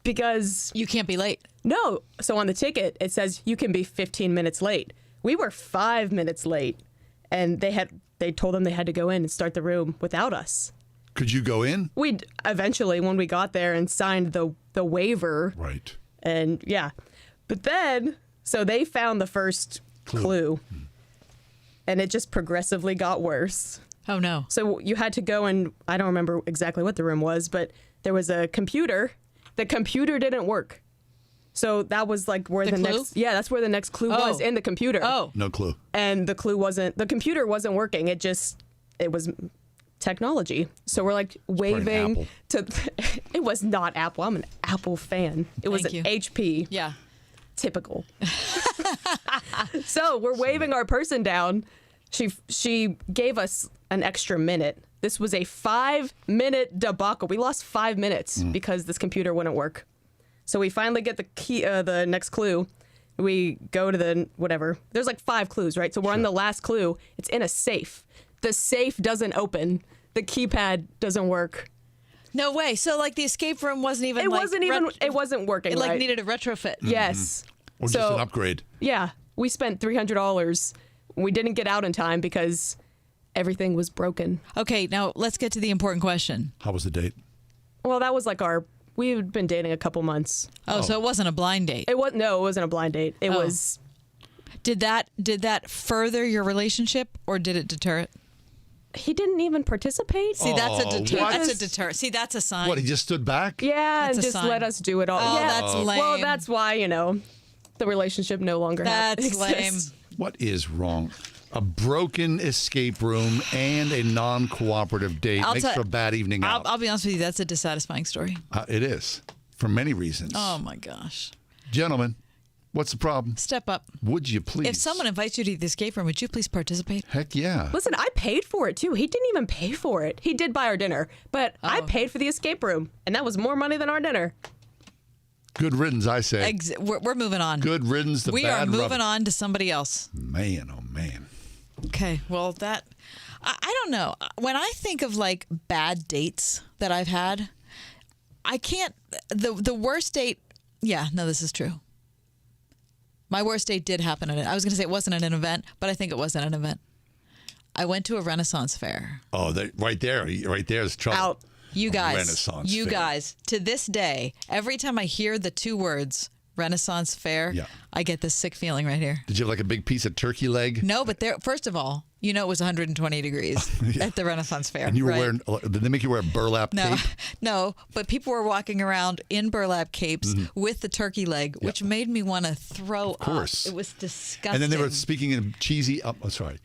because You can't be late. no. So on the ticket, it says you can be 15 minutes late. We were 5 minutes late, and they told them they had to go in and start the room without us. Could you go in? We eventually, when we got there and signed the waiver, Right. and yeah, but then so they found the first clue, and it just progressively got worse. Oh, no. So you had to go and I don't remember exactly what the room was, but there was a computer. The computer didn't work. So that was like where The the clue? next that's where the next clue Oh. was in the computer. Oh. No clue. And the computer wasn't working. It was technology. So we're like waving Apple. to it was not Apple. I'm an Apple fan. It was Thank an you. HP. Yeah. Typical. So we're waving our person down. She gave us an extra minute. This was a 5-minute debacle. We lost 5 minutes because this computer wouldn't work. So we finally get the next clue. We go to the whatever. There's like 5 clues, right? So we're on the last clue. It's in a safe. The safe doesn't open. The keypad doesn't work. No way. So, like, the escape room wasn't even It like... wasn't even. It wasn't working. It, like, right. needed a retrofit. Yes. Or just So- an upgrade. Yeah, we spent $300. We didn't get out in time because everything was broken. Okay, now let's get to the important question. How was the date? Well, that was like we had been dating a couple months. Oh, so it wasn't a blind date. It wasn't a blind date. It Oh. was. Did that further your relationship, or did it deter it? He didn't even participate. See, that's a Oh, deter. what? That's a deter. See, that's a sign. What, he just stood back? Yeah, That's and a just sign. let us do it all. Oh, yeah. that's lame. Well, that's why the relationship no longer That's exists. lame. What is wrong? A broken escape room and a non-cooperative date I'll makes tell- for a bad evening out. I'll be honest with you. That's a dissatisfying story. It is, for many reasons. Oh my gosh. Gentlemen, what's the problem? Step up. Would you please? If someone invites you to the escape room, would you please participate? Heck yeah. Listen, I paid for it too. He didn't even pay for it. He did buy our dinner, but I paid for the escape room, and that was more money than our dinner. Good riddance, I say. We're moving on. Good riddance to We bad are moving rubbish. on to somebody else. Man, oh man. Okay. Well, I don't know. When I think of like bad dates that I've had, I can't. The worst date. Yeah. No, this is true. My worst date did happen at it. I was going to say it wasn't at an event, but I think it was at an event. I went to a Renaissance fair. Oh, right there is trouble. Out. You guys, Renaissance you fair. guys, to this day, every time I hear the 2 words Renaissance fair, Yeah. I get this sick feeling right here. Did you have like a big piece of turkey leg? No, but there. First of all, it was 120 degrees at the Renaissance fair. And you were right? wearing, did they make you wear a burlap No, cape? no, but people were walking around in burlap capes Mm-hmm. with the turkey leg, which made me want to throw course. up. It was disgusting. And then they were speaking in cheesy, I'm sorry.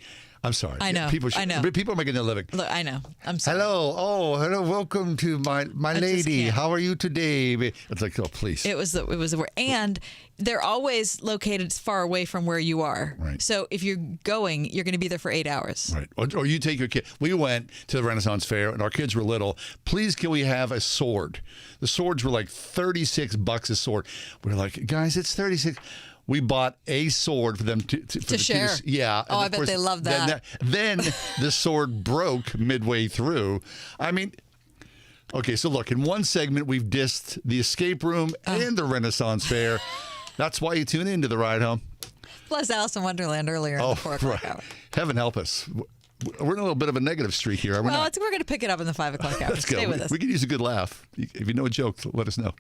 I know, People, I know. People are making their living. Look, I know. I'm sorry. Hello, welcome to my just lady. can't. How are you today? It's like, oh, please. It was the word, and they're always located far away from where you are. Right. So if you're going, you're going to be there for 8 hours. Right. Or you take your kid. We went to the Renaissance Fair and our kids were little. Please, can we have a sword? The swords were like $36 a sword. We're like, guys, it's 36. We bought a sword for them to share. Yeah. Oh, And I of bet course, they love that. Then the sword broke midway through. I mean, okay, so look, in one segment, we've dissed the escape room and the Renaissance Fair. That's why you tune into the ride home. Plus Alice in Wonderland earlier in the 4 o'clock hour. Heaven help us. We're in a little bit of a negative streak here, are we Well, not? we're going to pick it up in the 5 o'clock hour. Let's go. Stay with us. We could use a good laugh. If you know a joke, let us know.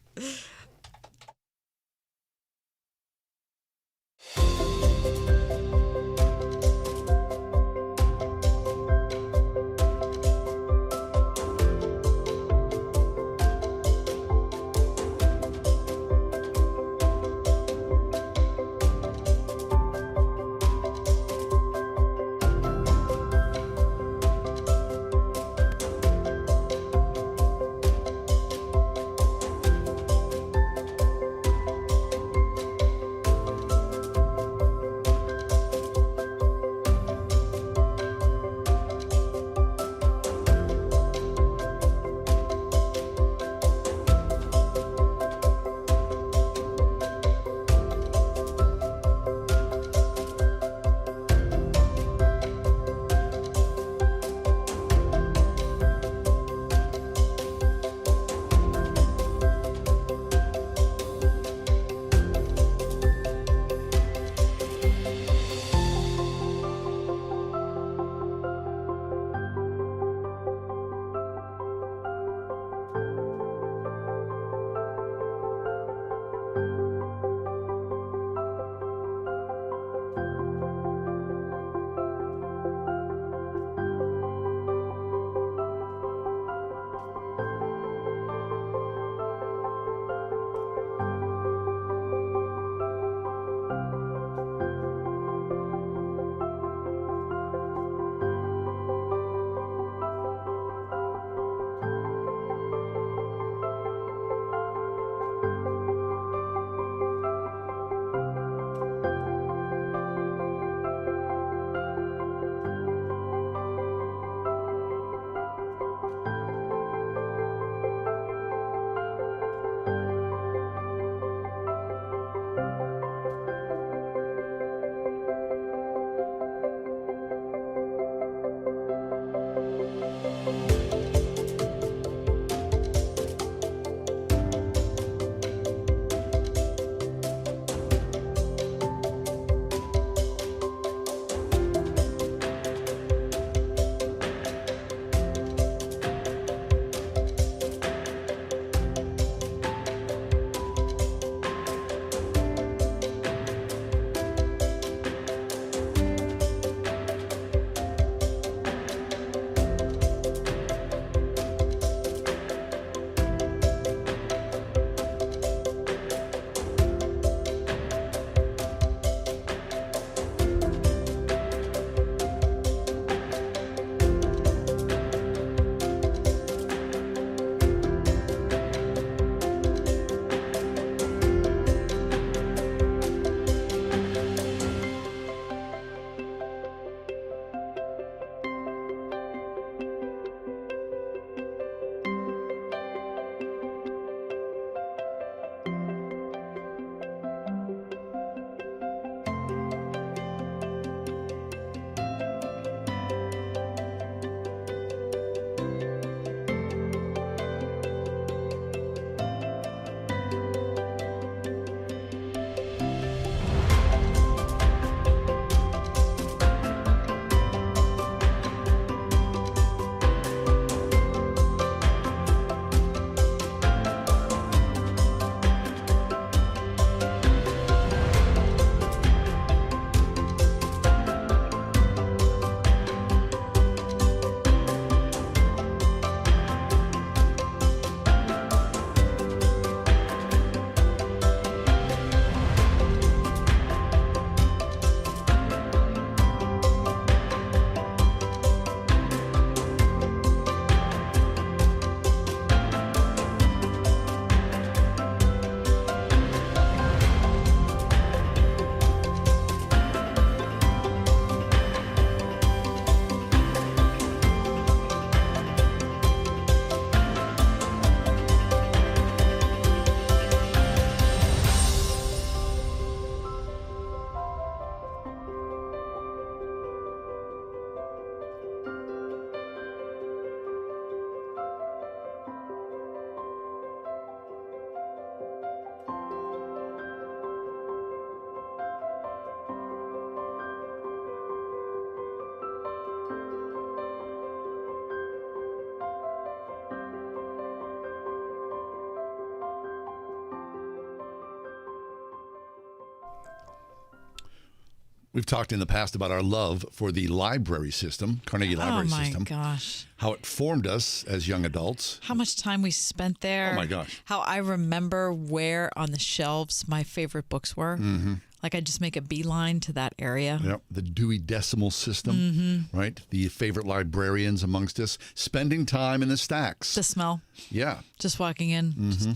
We've talked in the past about our love for the library system, Carnegie Library System. Oh, my gosh. How it formed us as young adults. How much time we spent there. Oh, my gosh. How I remember where on the shelves my favorite books were. Mm-hmm. Like, I'd just make a beeline to that area. Yep. The Dewey Decimal System, right? The favorite librarians amongst us, spending time in the stacks. The smell. Yeah. Just walking in.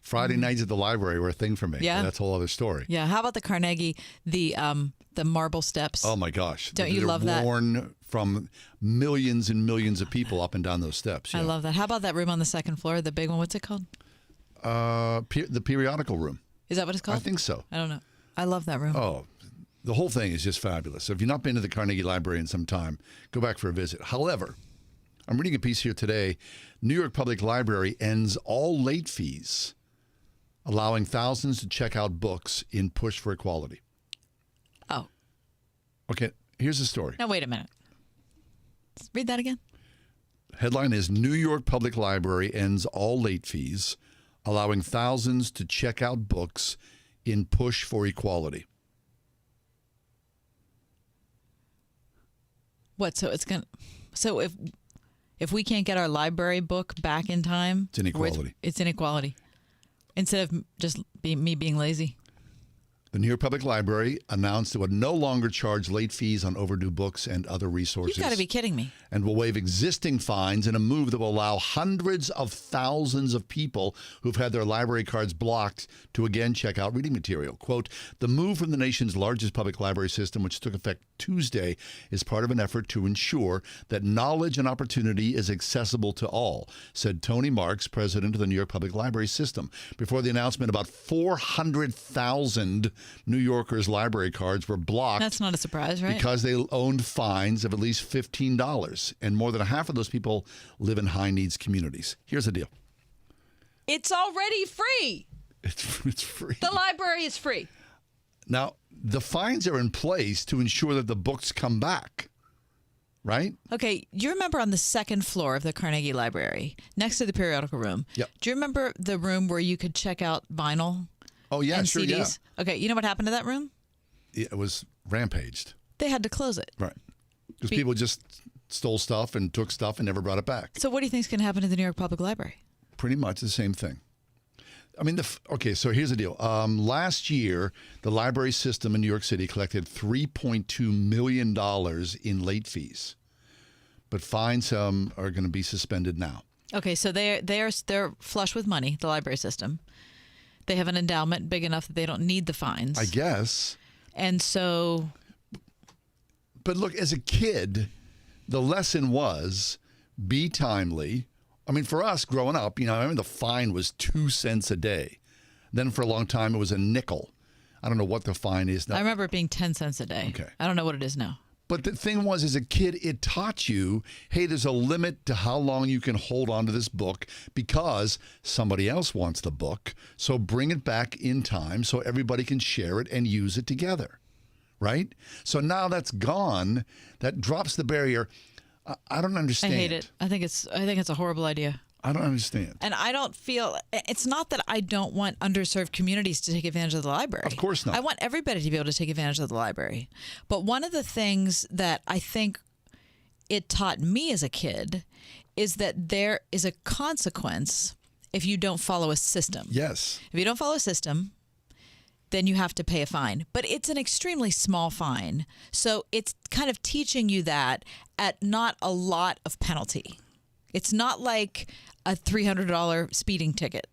Friday nights at the library were a thing for me. Yeah. That's a whole other story. Yeah. How about the Carnegie, the marble steps? Oh, my gosh. Don't you They're love that? worn from millions and millions of people up and down those steps. I yeah. love that. How about that room on the second floor, the big one? What's it called? The periodical room. Is that what it's called? I think so. I don't know. I love that room. Oh, the whole thing is just fabulous. So if you've not been to the Carnegie Library in some time, go back for a visit. However, I'm reading a piece here today. New York Public Library ends all late fees, allowing thousands to check out books in push for equality. Oh. Okay, here's the story. Now, wait a minute. Read that again. Headline is New York Public Library ends all late fees, allowing thousands to check out books in push for equality. What? So it's gonna. So if we can't get our library book back in time, It's inequality. It's inequality. Instead of just me being lazy. The New York Public Library announced it would no longer charge late fees on overdue books and other resources. You've got to be kidding me. And will waive existing fines in a move that will allow hundreds of thousands of people who've had their library cards blocked to again check out reading material. Quote, the move from the nation's largest public library system, which took effect Tuesday, is part of an effort to ensure that knowledge and opportunity is accessible to all, said Tony Marks, president of the New York Public Library System. Before the announcement, about 400,000 New Yorkers' library cards were blocked. That's not a surprise, right? Because they owned fines of at least $15. And more than half of those people live in high needs communities. Here's the deal. It's already free. It's free. The library is free. Now, the fines are in place to ensure that the books come back, right? Okay, you remember on the second floor of the Carnegie Library, next to the periodical room? Yep. Do you remember the room where you could check out vinyl Oh, yeah, and sure, CDs? yeah. Okay, you know what happened to that room? It was rampaged. They had to close it. Right. Because people just stole stuff and took stuff and never brought it back. So what do you think is going to happen to the New York Public Library? Pretty much the same thing. I mean, okay, so here's the deal. Last year, the library system in New York City collected $3.2 million in late fees. But fines are going to be suspended now. Okay, so they're flush with money, the library system. They have an endowment big enough that they don't need the fines. I guess. And so... But look, as a kid, the lesson was be timely. I mean, for us growing up, I remember the fine was 2 cents a day. Then for a long time, it was a nickel. I don't know what the fine is now. I remember it being 10 cents a day. Okay. I don't know what it is now. But the thing was, as a kid, it taught you, hey, there's a limit to how long you can hold on to this book because somebody else wants the book. So bring it back in time so everybody can share it and use it together, right? So now that's gone. That drops the barrier. I don't understand. I hate it. I think it's a horrible idea. I don't understand. And I don't feel, it's not that I don't want underserved communities to take advantage of the library. Of course not. I want everybody to be able to take advantage of the library. But one of the things that I think it taught me as a kid is that there is a consequence if you don't follow a system. Yes. If you don't follow a system, then you have to pay a fine. But it's an extremely small fine. So it's kind of teaching you that at not a lot of penalty. It's not like a $300 speeding ticket.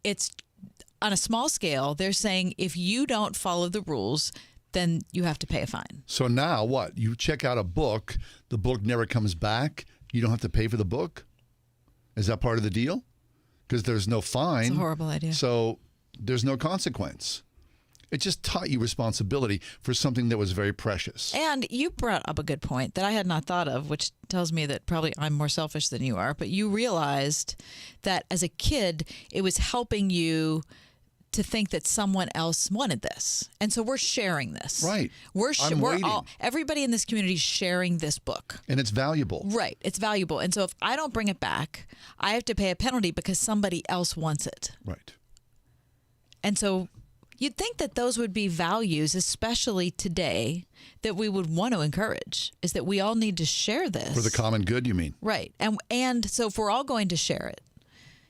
It's on a small scale. They're saying if you don't follow the rules, then you have to pay a fine. So now what? You check out a book, the book never comes back. You don't have to pay for the book? Is that part of the deal? Because there's no fine. It's a horrible idea. So there's no consequence. It just taught you responsibility for something that was very precious. And you brought up a good point that I had not thought of, which tells me that probably I'm more selfish than you are. But you realized that as a kid, it was helping you to think that someone else wanted this. And so we're sharing this. Right. We're waiting. everybody in this community is sharing this book. And it's valuable. Right. It's valuable. And so if I don't bring it back, I have to pay a penalty because somebody else wants it. Right. And so You'd think that those would be values, especially today, that we would want to encourage, is that we all need to share this. For the common good, you mean? Right. And so if we're all going to share it,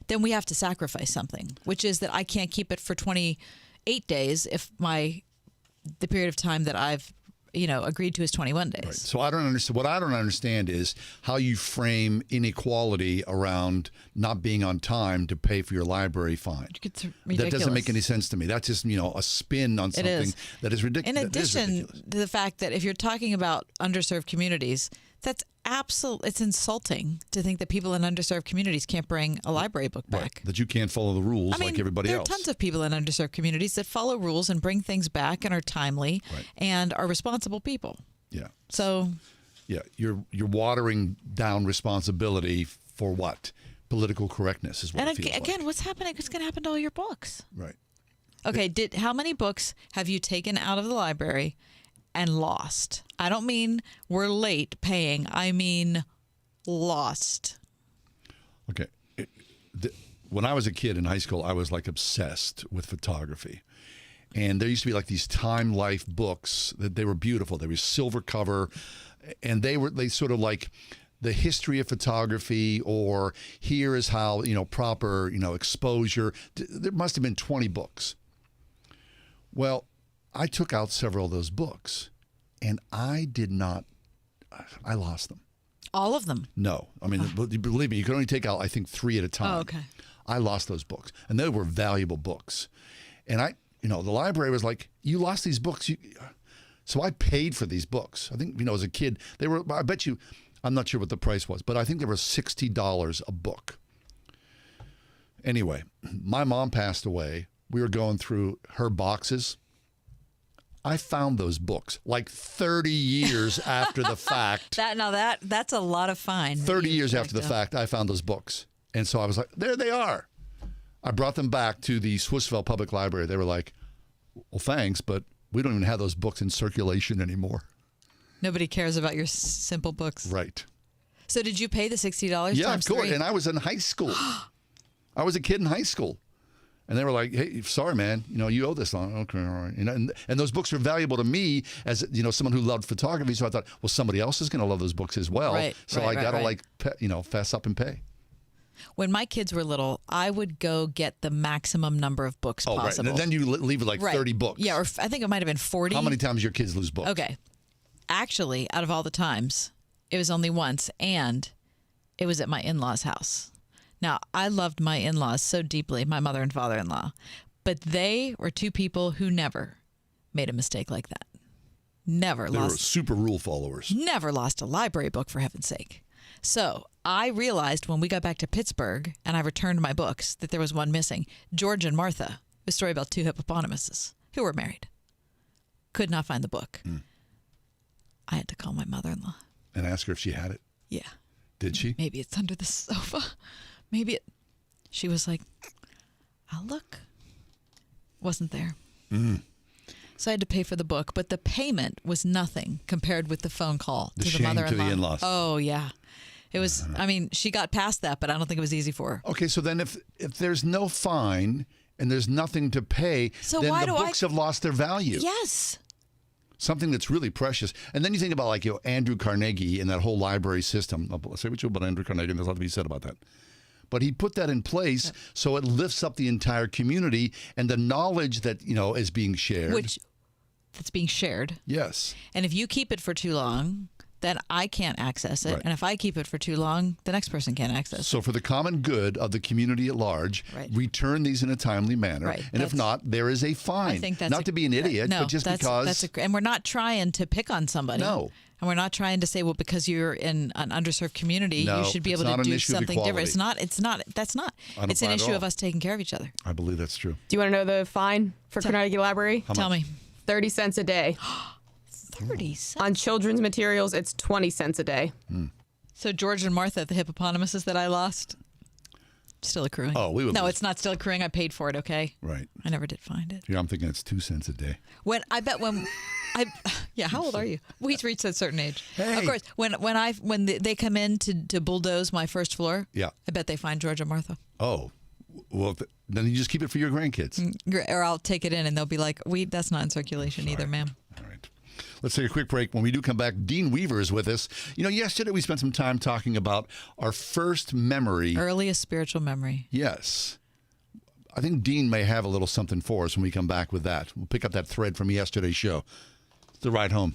then we have to sacrifice something, which is that I can't keep it for 28 days if the period of time that I've agreed to is 21 days. Right. So I don't understand. What I don't understand is how you frame inequality around not being on time to pay for your library fine. It's That ridiculous. doesn't make any sense to me. That's just a spin on something is. that is ridiculous. In addition to the fact that if you're talking about underserved communities, that's it's insulting to think that people in underserved communities can't bring a library book back. Right. That you can't follow the rules like everybody there else. There are tons of people in underserved communities that follow rules and bring things back and are timely and are responsible people. Yeah. So. Yeah, you're watering down responsibility for what? Political correctness is what it feels like. Again, what's happening? What's going to happen to all your books? Right. Okay. How many books have you taken out of the library and lost? I don't mean we're late paying. I mean lost. Okay. When I was a kid in high school, I was like obsessed with photography. And there used to be like these Time Life books that they were beautiful. They were silver cover, and they sort of like the history of photography, or here is how, proper, exposure. There must have been 20 books. Well, I took out several of those books, and I lost them. All of them? No. I mean, believe me, you can only take out, I think, 3 at a time. Oh, okay. I lost those books, and they were valuable books. And the library was like, you lost these books. So I paid for these books. I think, as a kid, they were, I bet you, I'm not sure what the price was, but I think they were $60 a book. Anyway, my mom passed away. We were going through her boxes. I found those books like 30 years after the fact. That's a lot of fine. 30 years after the fact, I found those books. And so I was like, there they are. I brought them back to the Swissvale Public Library. They were like, well, thanks, but we don't even have those books in circulation anymore. Nobody cares about your simple books. Right. So did you pay the $60 Yeah, times of course. 3? And I was in high school. I was a kid in high school. And they were like, hey, sorry, man, you owe this long. Okay, all right. And those books are valuable to me as, someone who loved photography. So I thought, well, somebody else is going to love those books as well. Right, so right, I got to right. fess up and pay. When my kids were little, I would go get the maximum number of books possible. Right. And then you leave with 30 books. Yeah, or I think it might have been 40. How many times your kids lose books? Okay. Actually, out of all the times, it was only once, and it was at my in-laws' house. Now, I loved my in-laws so deeply, my mother and father-in-law, but they were two people who never made a mistake like that. They were super rule followers. Never lost a library book, for heaven's sake. So I realized when we got back to Pittsburgh and I returned my books that there was one missing. George and Martha, a story about 2 hippopotamuses who were married. Could not find the book. I had to call my mother-in-law. And ask her if she had it? Yeah. Did she? Maybe it's under the sofa. She was like, I'll look. Wasn't there. So I had to pay for the book, but the payment was nothing compared with the phone call to the shame mother-in-law. to the in-laws. Oh, yeah. It was, she got past that, but I don't think it was easy for her. Okay, so then if there's no fine and there's nothing to pay, So then why the do books have lost their value. Yes. Something that's really precious. And then you think about Andrew Carnegie and that whole library system. I'll say what you will about Andrew Carnegie, and there's a lot to be said about that. But he put that in place so it lifts up the entire community and the knowledge that, is being shared. That's being shared. Yes. And if you keep it for too long, then I can't access it. Right. And if I keep it for too long, the next person can't access it. So for the common good of the community at large, Right. return these in a timely manner. Right. And if not, there is a fine. I think that's not to be an idiot, no, but just because. and we're not trying to pick on somebody. No. And we're not trying to say, well, because you're in an underserved community, No, you should be it's able not to an do issue of something different. equality. That's not. I don't It's an buy it at issue all. of us taking care of each other. I believe that's true. Do you want to know the fine for Carnegie Library? Tell me. 30 cents a day. 30 cents. On children's materials, it's 20 cents a day. So George and Martha, the hippopotamuses that I lost, still accruing. Oh, we would No, lose. it's not still accruing. I paid for it, okay? Right. I never did find it. Yeah, I'm thinking it's 2 cents a day. Yeah, how old are you? We reached a certain age. Hey. Of course, when they come in to bulldoze my first floor, Yeah. I bet they find George and Martha. Oh, Well, then you just keep it for your grandkids. Or I'll take it in and they'll be like, that's not in circulation either, ma'am. All right. Let's take a quick break. When we do come back, Dean Weaver is with us. Yesterday we spent some time talking about our first memory. Earliest spiritual memory. Yes. I think Dean may have a little something for us when we come back with that. We'll pick up that thread from yesterday's show. It's the ride home.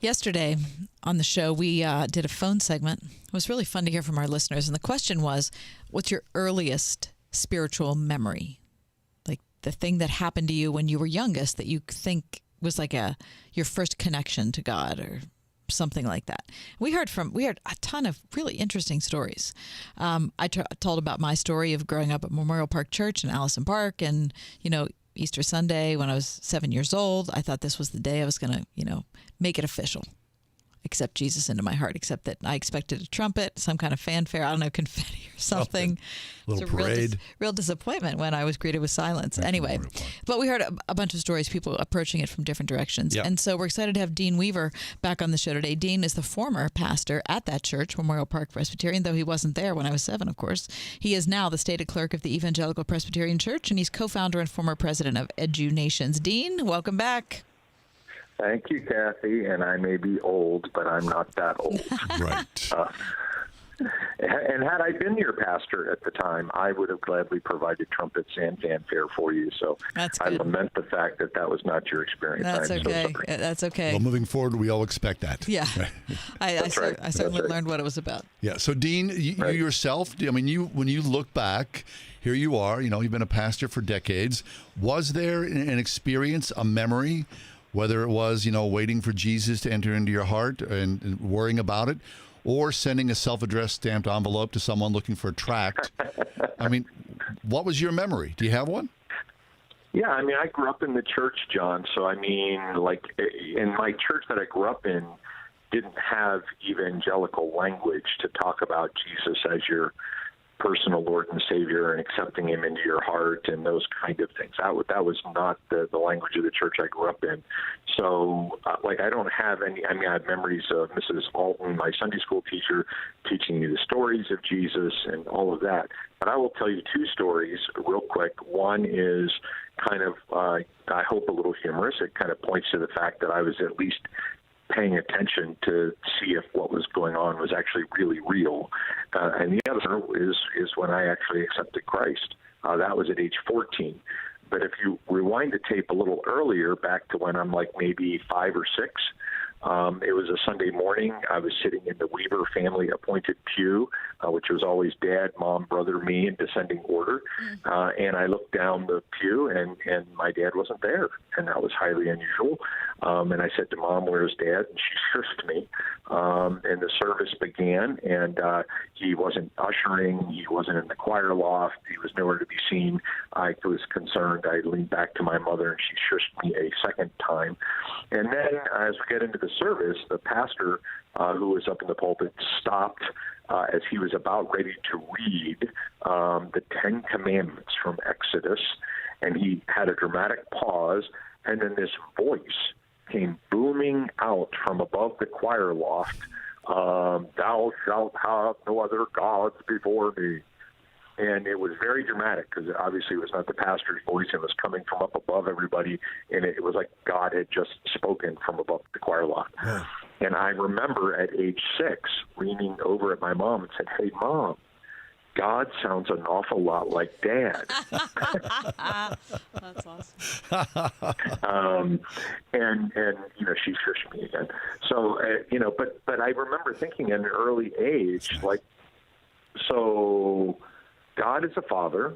Yesterday on the show, we did a phone segment. It was really fun to hear from our listeners. And the question was, what's your earliest spiritual memory? Like the thing that happened to you when you were youngest that you think was like your first connection to God or something like that. We heard a ton of really interesting stories. I told about my story of growing up at Memorial Park Church in Allison Park, and Easter Sunday when I was 7 years old, I thought this was the day I was going to, make it official. Accept Jesus into my heart, except that I expected a trumpet, some kind of fanfare, I don't know, confetti or something. Little parade. Real disappointment when I was greeted with silence. Anyway, but we heard a bunch of stories, people approaching it from different directions. Yep. And so we're excited to have Dean Weaver back on the show today. Dean is the former pastor at that church, Memorial Park Presbyterian, though he wasn't there when I was 7, of course. He is now the stated clerk of the Evangelical Presbyterian Church, and he's co-founder and former president of EduNations. Dean, welcome back. Thank you, Kathy. And I may be old, but I'm not that old. Right. And had I been your pastor at the time, I would have gladly provided trumpets and fanfare for you. So I lament the fact that was not your experience. That's okay. That's okay. Well, moving forward, we all expect that. Yeah. I certainly learned what it was about. Yeah. So, Dean, you yourself, when you look back, here you are, you've been a pastor for decades. Was there an experience, a memory, whether it was, waiting for Jesus to enter into your heart and worrying about it, or sending a self-addressed stamped envelope to someone looking for a tract. I mean, what was your memory? Do you have one? Yeah, I mean, I grew up in the church, John. So, I mean, like, in my church that I grew up in didn't have evangelical language to talk about Jesus as your personal Lord and Savior and accepting him into your heart and those kind of things. That was not the language of the church I grew up in. So, I don't have any, I have memories of Mrs. Alton, my Sunday school teacher, teaching me the stories of Jesus and all of that. But I will tell you two stories real quick. One is kind of, I hope, a little humorous. It kind of points to the fact that I was at least paying attention to see if what was going on was actually really real. And the other is when I actually accepted Christ. That was at age 14. But if you rewind the tape a little earlier, back to when I'm like maybe 5 or 6, it was a Sunday morning. I was sitting in the Weaver family appointed pew, which was always Dad, Mom, brother, me in descending order. And I looked down the pew, and my dad wasn't there, and that was highly unusual. And I said to Mom, "Where's Dad?" And she shushed me. And the service began, and he wasn't ushering. He wasn't in the choir loft. He was nowhere to be seen. I was concerned. I leaned back to my mother, and she shushed me a second time. And then as we get into the service, the pastor who was up in the pulpit stopped as he was about ready to read the 10 Commandments from Exodus, and he had a dramatic pause, and then this voice came booming out from above the choir loft, "Thou shalt have no other gods before me." And it was very dramatic because obviously it was not the pastor's voice. It was coming from up above everybody, and it was like God had just spoken from above the choir loft. Yeah. And I remember at age 6 leaning over at my mom and said, "Hey, Mom, God sounds an awful lot like Dad." That's awesome. And she shushed me again. So but I remember thinking at an early age, like, so God is a father.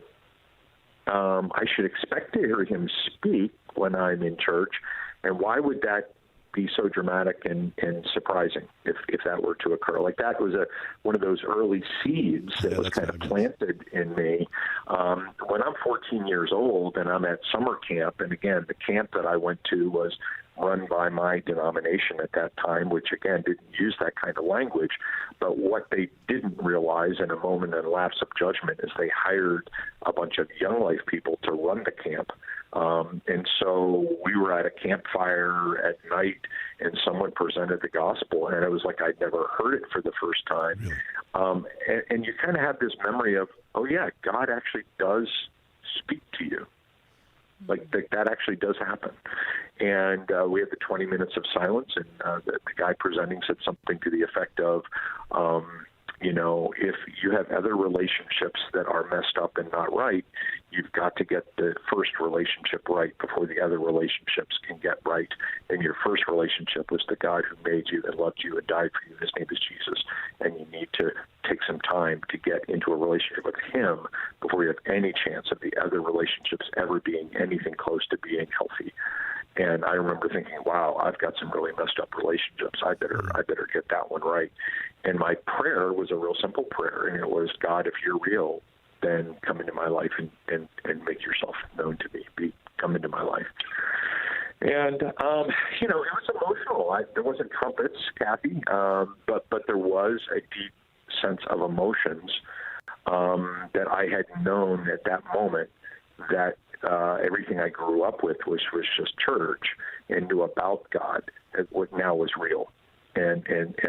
I should expect to hear him speak when I'm in church, and why would that be so dramatic and surprising if that were to occur? Like, that was one of those early seeds that was kind of planted in me. When I'm 14 years old and I'm at summer camp, and again, the camp that I went to was run by my denomination at that time, which again didn't use that kind of language. But what they didn't realize in a moment and lapse of judgment is they hired a bunch of Young Life people to run the camp. And so we were at a campfire at night, and someone presented the gospel, and it was like I'd never heard it for the first time. Yeah. And you kind of have this memory of, oh yeah, God actually does speak to you. Like that actually does happen. And we had the 20 minutes of silence, and the guy presenting said something to the effect of, if you have other relationships that are messed up and not right, you've got to get the first relationship right before the other relationships can get right. And your first relationship was the God who made you and loved you and died for you. His name is Jesus. And you need to take some time to get into a relationship with him before you have any chance of the other relationships ever being anything close to being healthy. And I remember thinking, wow, I've got some really messed up relationships. I better get that one right. And my prayer was a real simple prayer, and it was, God, if you're real, then come into my life and make yourself known to me. Come into my life. And, it was emotional. There wasn't trumpets, Kathy, but there was a deep sense of emotions that I had known at that moment that everything I grew up with was just church, and knew about God, what now was real. And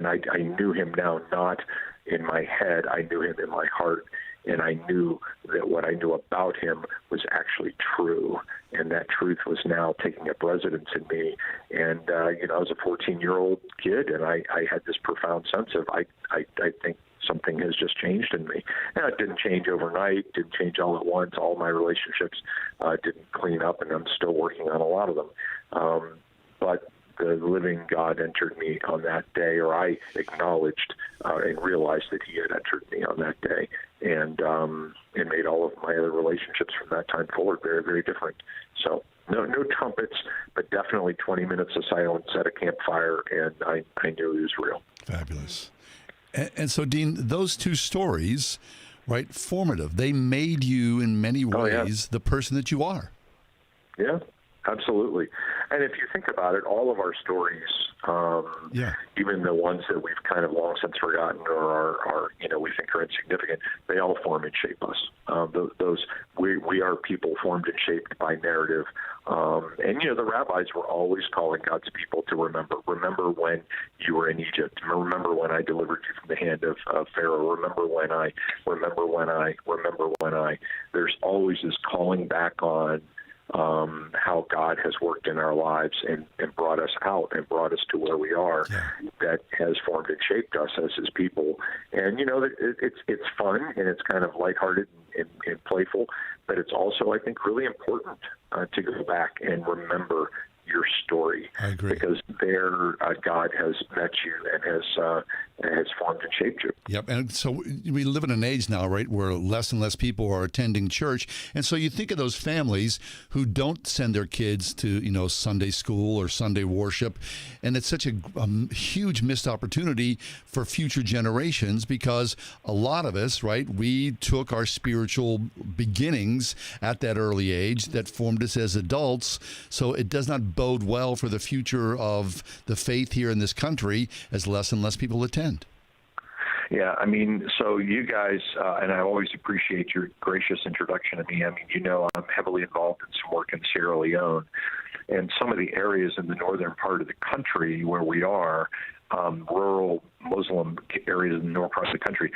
I knew him now, not in my head. I knew him in my heart, and I knew that what I knew about him was actually true, and that truth was now taking up residence in me. And, I was a 14-year-old kid, and I had this profound sense of, I think something has just changed in me. Now, it didn't change overnight, didn't change all at once. All my relationships didn't clean up, and I'm still working on a lot of them. But the living God entered me on that day, or I acknowledged and realized that he had entered me on that day, and made all of my other relationships from that time forward very, very different. So No trumpets, but definitely 20 minutes of silence at a campfire, and I knew he was real. Fabulous. And so, Dean, those two stories, right, formative. They made you in many ways the person that you are. Yeah, absolutely. And if you think about it, all of our stories, even the ones that we've kind of long since forgotten or are we think are insignificant, they all form and shape us. We are people formed and shaped by narrative. And the rabbis were always calling God's people to remember when you were in Egypt. Remember when I delivered you from the hand of Pharaoh. Remember when I. There's always this calling back on how God has worked in our lives and brought us out and brought us to where we are, that has formed and shaped us as his people. And, it's fun and it's kind of lighthearted and playful, but it's also, I think, really important to go back and remember your story. I agree. Because there God has met you and has formed and shaped you. Yep. And so we live in an age now, right, where less and less people are attending church. And so you think of those families who don't send their kids to, Sunday school or Sunday worship. And it's such a huge missed opportunity for future generations, because a lot of us, right, we took our spiritual beginnings at that early age that formed us as adults. So it does not bode well for the future of the faith here in this country as less and less people attend. Yeah, so you guys, and I always appreciate your gracious introduction to me. I'm heavily involved in some work in Sierra Leone, and some of the areas in the northern part of the country where we are, rural Muslim areas in the north part of the country,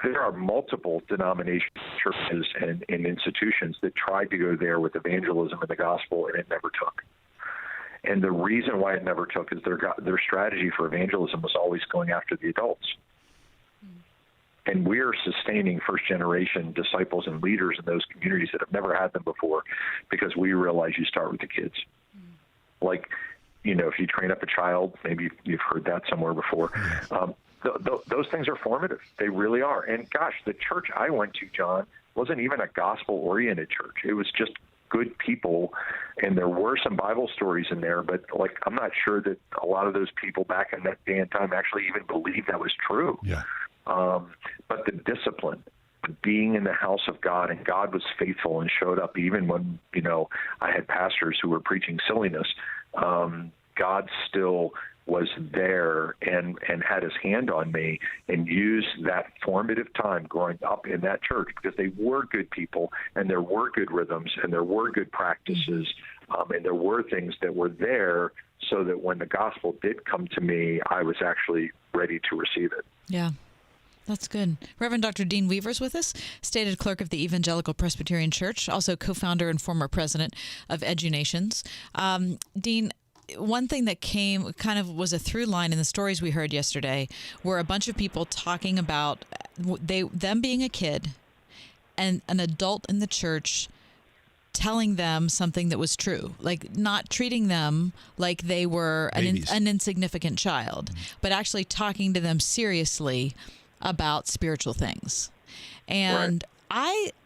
there are multiple denomination churches and institutions that tried to go there with evangelism and the gospel, and it never took. And the reason why it never took is their strategy for evangelism was always going after the adults. And we're sustaining first-generation disciples and leaders in those communities that have never had them before, because we realize you start with the kids. Like, if you train up a child, maybe you've heard that somewhere before, those things are formative. They really are. And gosh, the church I went to, John, wasn't even a gospel-oriented church. It was just good people, and there were some Bible stories in there, but I'm not sure that a lot of those people back in that day and time actually even believed that was true. Yeah. But the discipline, being in the house of God, and God was faithful and showed up even when, I had pastors who were preaching silliness. God still was there and had his hand on me and used that formative time growing up in that church, because they were good people and there were good rhythms and there were good practices, and there were things that were there so that when the gospel did come to me, I was actually ready to receive it. Yeah. That's good. Reverend Dr. Dean Weaver's with us, stated clerk of the Evangelical Presbyterian Church, also co-founder and former president of EduNations. Dean, one thing that was a through line in the stories we heard yesterday were a bunch of people talking about them being a kid and an adult in the church telling them something that was true, like not treating them like they were an insignificant child, but actually talking to them seriously about spiritual things. And right.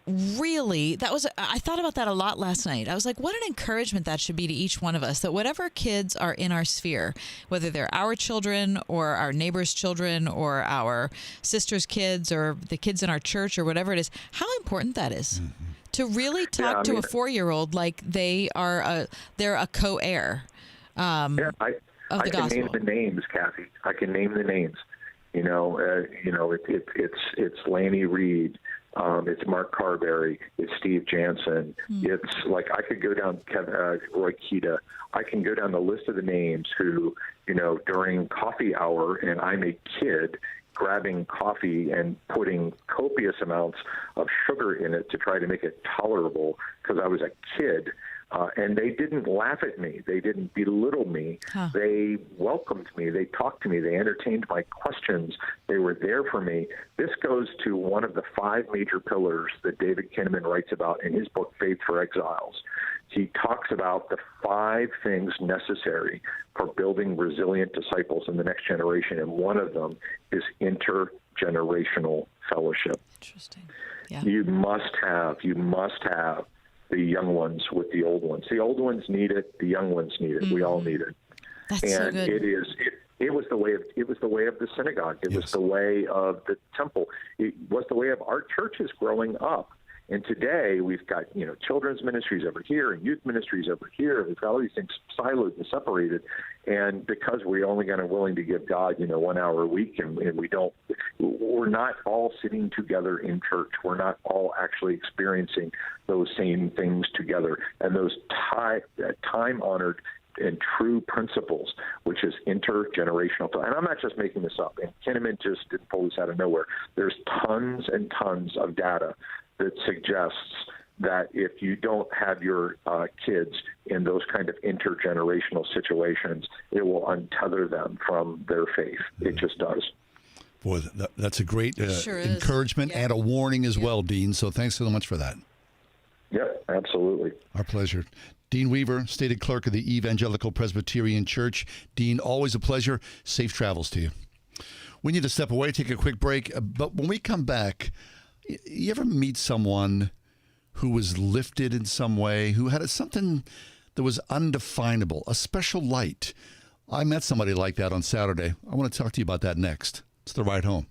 I thought about that a lot last night. I was like, what an encouragement that should be to each one of us, that whatever kids are in our sphere, whether they're our children or our neighbors' children or our sister's kids or the kids in our church or whatever it is, how important that is. To really talk to a 4-year-old like they're a co-heir of the gospel. I can name the names, Kathy. I can name the names. It's Lanny Reed. It's Mark Carberry. It's Steve Jansen. It's like I could go down Roy Keita. I can go down the list of the names who, during coffee hour, and I'm a kid grabbing coffee and putting copious amounts of sugar in it to try to make it tolerable because I was a kid. And they didn't laugh at me. They didn't belittle me. They welcomed me. They talked to me. They entertained my questions. They were there for me. This goes to one of the 5 major pillars that David Kinnaman writes about in his book, Faith for Exiles. He talks about the 5 things necessary for building resilient disciples in the next generation, and one of them is intergenerational fellowship. Interesting. Yeah. You must have the young ones with the old ones. The old ones need it. The young ones need it. We all need it. That's And so good. it was the way of the synagogue. It was the way of the temple. It was the way of our churches growing up. And today we've got, children's ministries over here and youth ministries over here. We've got all these things siloed and separated. And because we're only kind of willing to give God, 1 hour a week, and we're not all sitting together in church. We're not all actually experiencing those same things together. And those time-honored and true principles, which is intergenerational. And I'm not just making this up. And Kinnaman just didn't pull this out of nowhere. There's tons and tons of data that suggests that if you don't have your kids in those kind of intergenerational situations, it will untether them from their faith. It just does. Boy, that's a great Sure is. encouragement and a warning as well, Dean. So thanks so much for that. Yep, absolutely. Our pleasure. Dean Weaver, stated clerk of the Evangelical Presbyterian Church. Dean, always a pleasure. Safe travels to you. We need to step away, take a quick break. But when we come back, you ever meet someone who was lifted in some way, who had something that was undefinable, a special light? I met somebody like that on Saturday. I want to talk to you about that next. It's The Ride Home.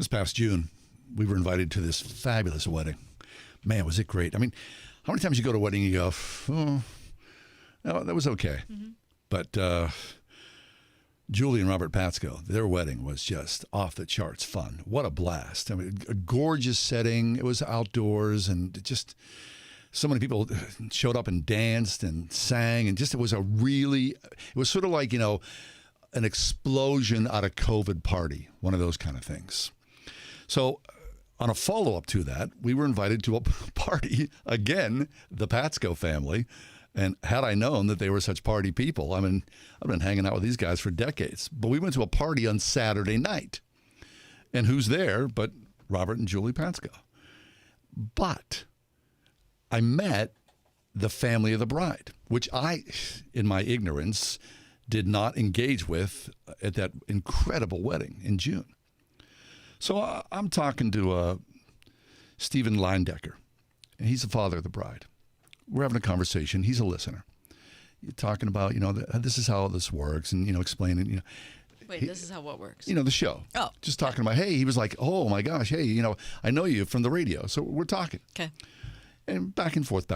This past June, we were invited to this fabulous wedding. Man, was it great. I mean, how many times you go to a wedding and you go, oh, no, that was okay. Mm-hmm. But Julie and Robert Patsko, their wedding was just off the charts fun. What a blast. I mean, a gorgeous setting. It was outdoors, and just so many people showed up and danced and sang, and just it was sort of like, an explosion out of COVID party, one of those kind of things. So on a follow-up to that, we were invited to a party, again, the Patsko family. And had I known that they were such party people, I mean, I've been hanging out with these guys for decades. But we went to a party on Saturday night. And who's there but Robert and Julie Patsko? But I met the family of the bride, which I, in my ignorance, did not engage with at that incredible wedding in June. So I'm talking to Stephen Leindecker, and he's the father of the bride. We're having a conversation. He's a listener. You're talking about, this is how this works, and, explaining, Wait, this is how what works? the show. Oh. Just talking about, hey, he was like, oh, my gosh, hey, I know you from the radio. So we're talking. Okay. And back and forth.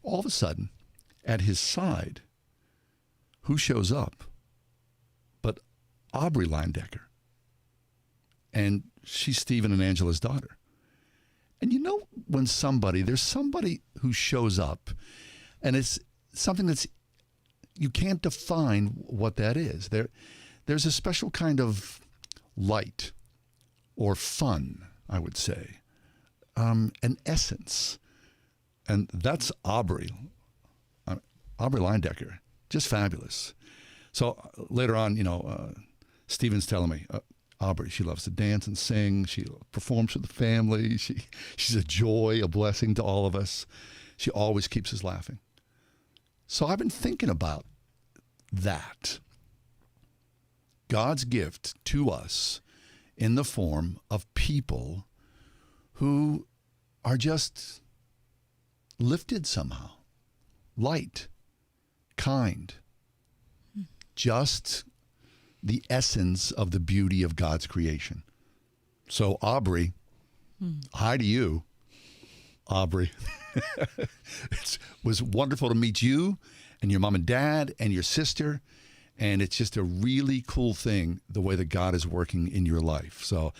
All of a sudden, at his side, who shows up but Aubrey Leindecker? And she's Stephen and Angela's daughter. And when there's somebody who shows up, and it's something you can't define what that is. There's a special kind of light or fun, I would say, an essence. And that's Aubrey Leindecker, just fabulous. So later on, Stephen's telling me, Aubrey, she loves to dance and sing. She performs for the family. She's a joy, a blessing to all of us. She always keeps us laughing. So I've been thinking about that. God's gift to us in the form of people who are just lifted somehow, light, kind, just the essence of the beauty of God's creation. So Aubrey, hi to you, Aubrey. It was wonderful to meet you and your mom and dad and your sister. And it's just a really cool thing, the way that God is working in your life. So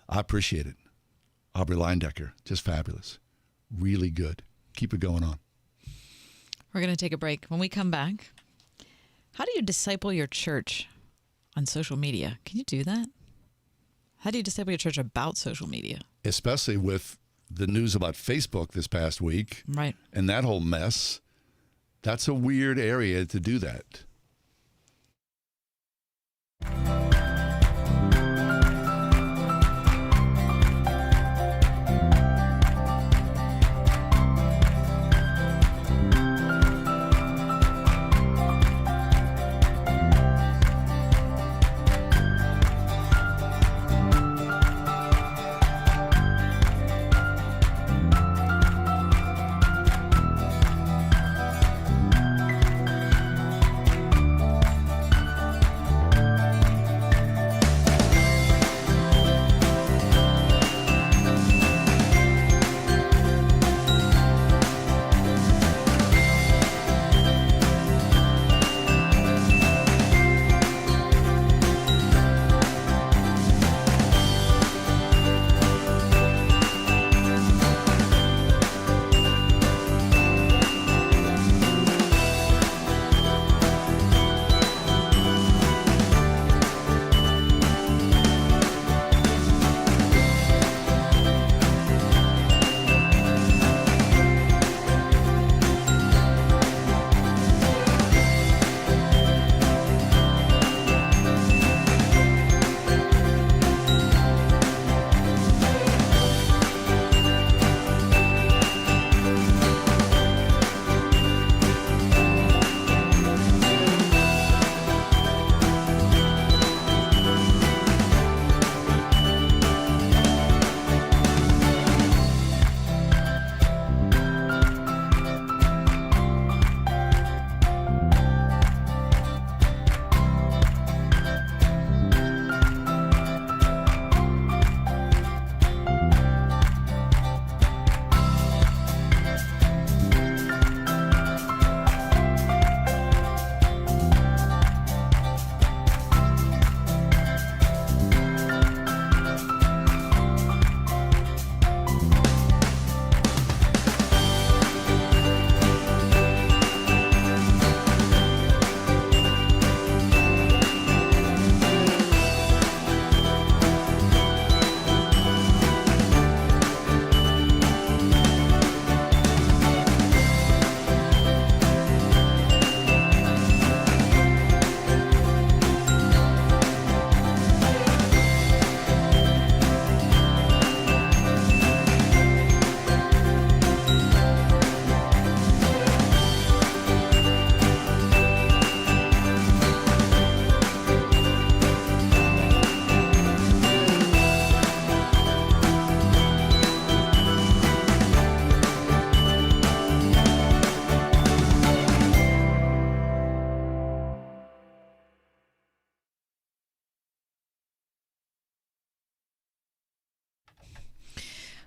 I appreciate it. Aubrey Leindecker, just fabulous. Really good. Keep it going on. We're going to take a break. When we come back, how do you disciple your church on social media? Can you do that? How do you disciple your church about social media? Especially with the news about Facebook this past week. Right. And that whole mess. That's a weird area to do that.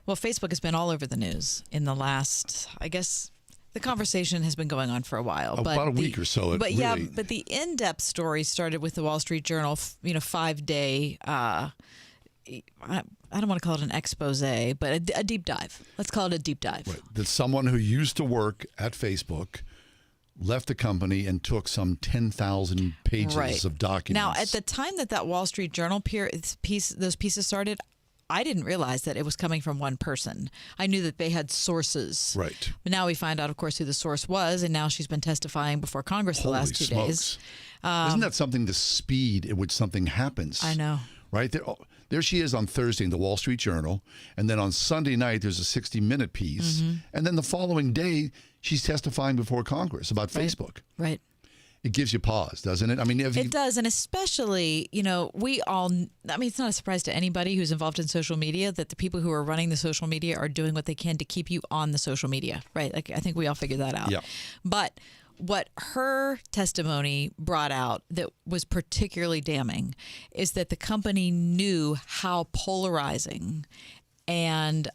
Well, Facebook has been all over the news in the last, I guess, the conversation has been going on for a while. About a week or so. But the in-depth story started with the Wall Street Journal, 5-day, I don't want to call it an expose, but a deep dive. Let's call it a deep dive. Right. That someone who used to work at Facebook left the company and took some 10,000 pages of documents. Now, at the time that Wall Street Journal those pieces started, I didn't realize that it was coming from one person. I knew that they had sources. Right. But now we find out, of course, who the source was, and now she's been testifying before Congress the last 2 days. Isn't that something, the speed at which something happens? I know. Right? There she is on Thursday in the Wall Street Journal, and then on Sunday night there's a 60-minute piece, and then the following day she's testifying before Congress about Facebook. Right. It gives you pause, doesn't it? I mean, it does, and especially, we all, it's not a surprise to anybody who's involved in social media that the people who are running the social media are doing what they can to keep you on the social media, right? Like, I think we all figured that out. Yeah. But what her testimony brought out that was particularly damning is that the company knew how polarizing and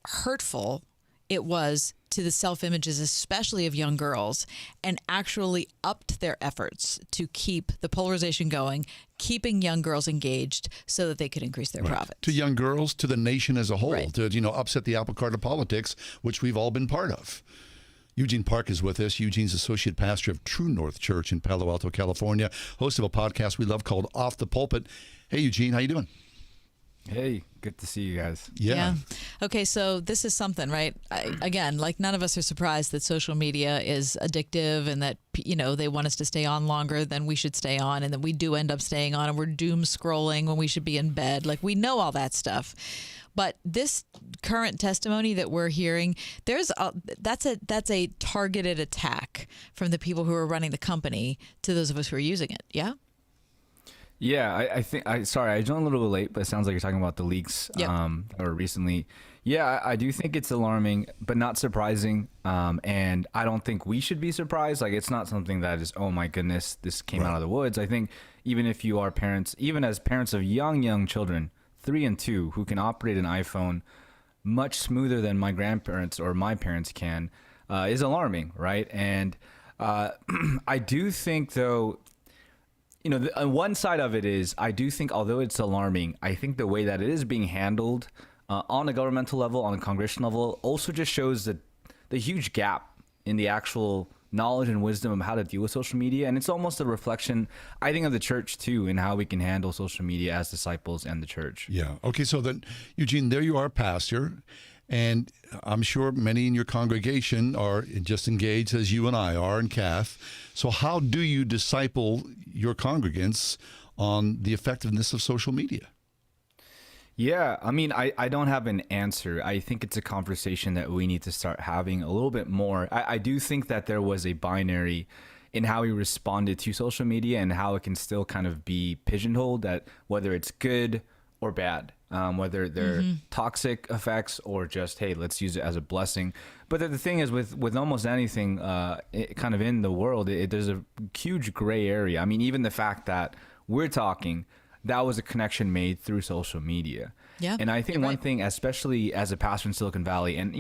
hurtful it was to the self-images, especially of young girls, and actually upped their efforts to keep the polarization going, keeping young girls engaged so that they could increase their profits. To young girls, to the nation as a whole, Right. to, upset the apple cart of politics, which we've all been part of. Eugene Park is with us. Eugene's associate pastor of True North Church in Palo Alto, California, host of a podcast we love called Off the Pulpit. Hey, Eugene, how you doing? Hey, good to see you guys. Yeah. Okay, so this is something, right? Again, like none of us are surprised that social media is addictive and that, they want us to stay on longer than we should stay on, and that we do end up staying on, and we're doom scrolling when we should be in bed. Like, we know all that stuff. But this current testimony that we're hearing, that's a targeted attack from the people who are running the company to those of us who are using it. Yeah? Yeah, sorry, I joined a little bit late, but it sounds like you're talking about the leaks or recently. Yeah, I do think it's alarming, but not surprising. And I don't think we should be surprised. Like, it's not something that is, oh my goodness, this came out of the woods. I think even if you are parents, even as parents of young children, 3 and 2, who can operate an iPhone much smoother than my grandparents or my parents can, is alarming, right? And I do think, though, one side of it is, I do think, although it's alarming, I think the way that it is being handled on a governmental level, on a congressional level, also just shows the huge gap in the actual knowledge and wisdom of how to deal with social media. And it's almost a reflection, I think, of the church, too, in how we can handle social media as disciples and the church. Yeah. Okay, so then, Eugene, there you are, pastor. And I'm sure many in your congregation are just engaged as you and I are, and Kath. So how do you disciple your congregants on the effectiveness of social media? Yeah, I don't have an answer. I think it's a conversation that we need to start having a little bit more. I do think that there was a binary in how we responded to social media and how it can still kind of be pigeonholed, that whether it's good or bad, whether they're toxic effects or just, hey, let's use it as a blessing. But the thing is, with almost anything kind of in the world, there's a huge gray area. Even the fact that we're talking, that was a connection made through social media. Yeah, and I think one thing, especially as a pastor in Silicon Valley, and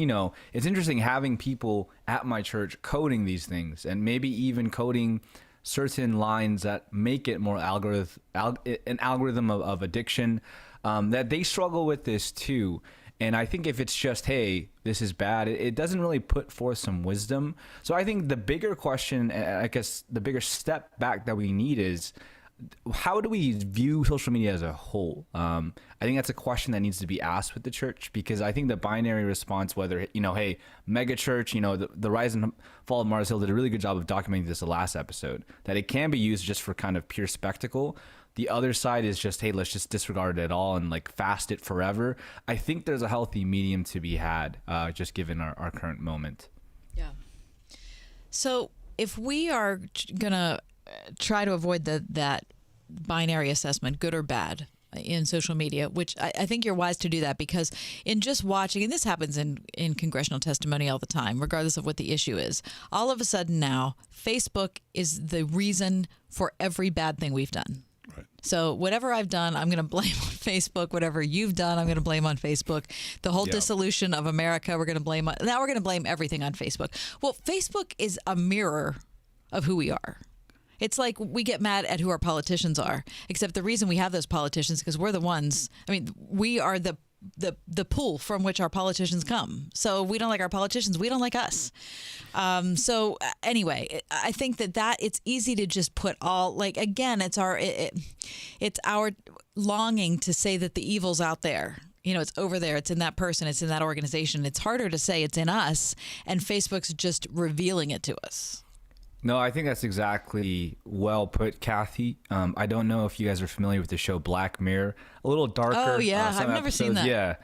it's interesting having people at my church coding these things, and maybe even coding certain lines that make it more an algorithm of addiction, that they struggle with this too. And I think if it's just, hey, this is bad, it doesn't really put forth some wisdom. So I think the bigger question, I guess the bigger step back that we need is, how do we view social media as a whole? I think that's a question that needs to be asked with the church, because I think the binary response, whether, hey, mega church, the rise and fall of Mars Hill did a really good job of documenting this the last episode, that it can be used just for kind of pure spectacle. The other side is just, hey, let's just disregard it all and like fast it forever. I think there's a healthy medium to be had, just given our current moment. Yeah. So if we are going to try to avoid that binary assessment, good or bad, in social media, which I think you're wise to do that, because in just watching, and this happens in congressional testimony all the time, regardless of what the issue is, all of a sudden now, Facebook is the reason for every bad thing we've done. Right. So whatever I've done, I'm going to blame on Facebook. Whatever you've done, I'm going to blame on Facebook. The whole dissolution of America, we're going to blame now we're going to blame everything on Facebook. Well, Facebook is a mirror of who we are. It's like we get mad at who our politicians are, except the reason we have those politicians because we're the ones. I mean, we are the pool from which our politicians come. So we don't like our politicians. We don't like us. So anyway, I think that it's easy to just put all again, it's our longing to say that the evil's out there. It's over there. It's in that person. It's in that organization. It's harder to say it's in us. And Facebook's just revealing it to us. No, I think that's exactly well put, Kathy. I don't know if you guys are familiar with the show Black Mirror. A little darker. Oh, yeah. I've never seen that. Yeah.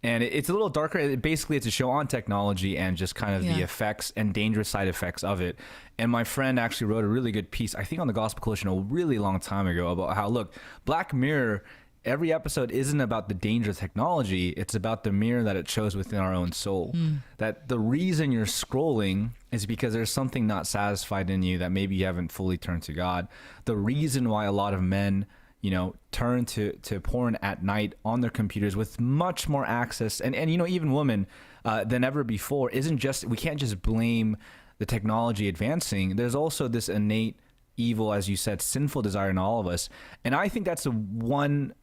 And it's a little darker. Basically, it's a show on technology and just kind of the effects and dangerous side effects of it. And my friend actually wrote a really good piece, I think on the Gospel Coalition a really long time ago, about how, look, Black Mirror, every episode isn't about the danger of technology. It's about the mirror that it shows within our own soul. That the reason you're scrolling is because there's something not satisfied in you that maybe you haven't fully turned to God. The reason why a lot of men, turn to porn at night on their computers with much more access and even women than ever before isn't just, we can't just blame the technology advancing. There's also this innate evil, as you said, sinful desire in all of us. And I think that's the one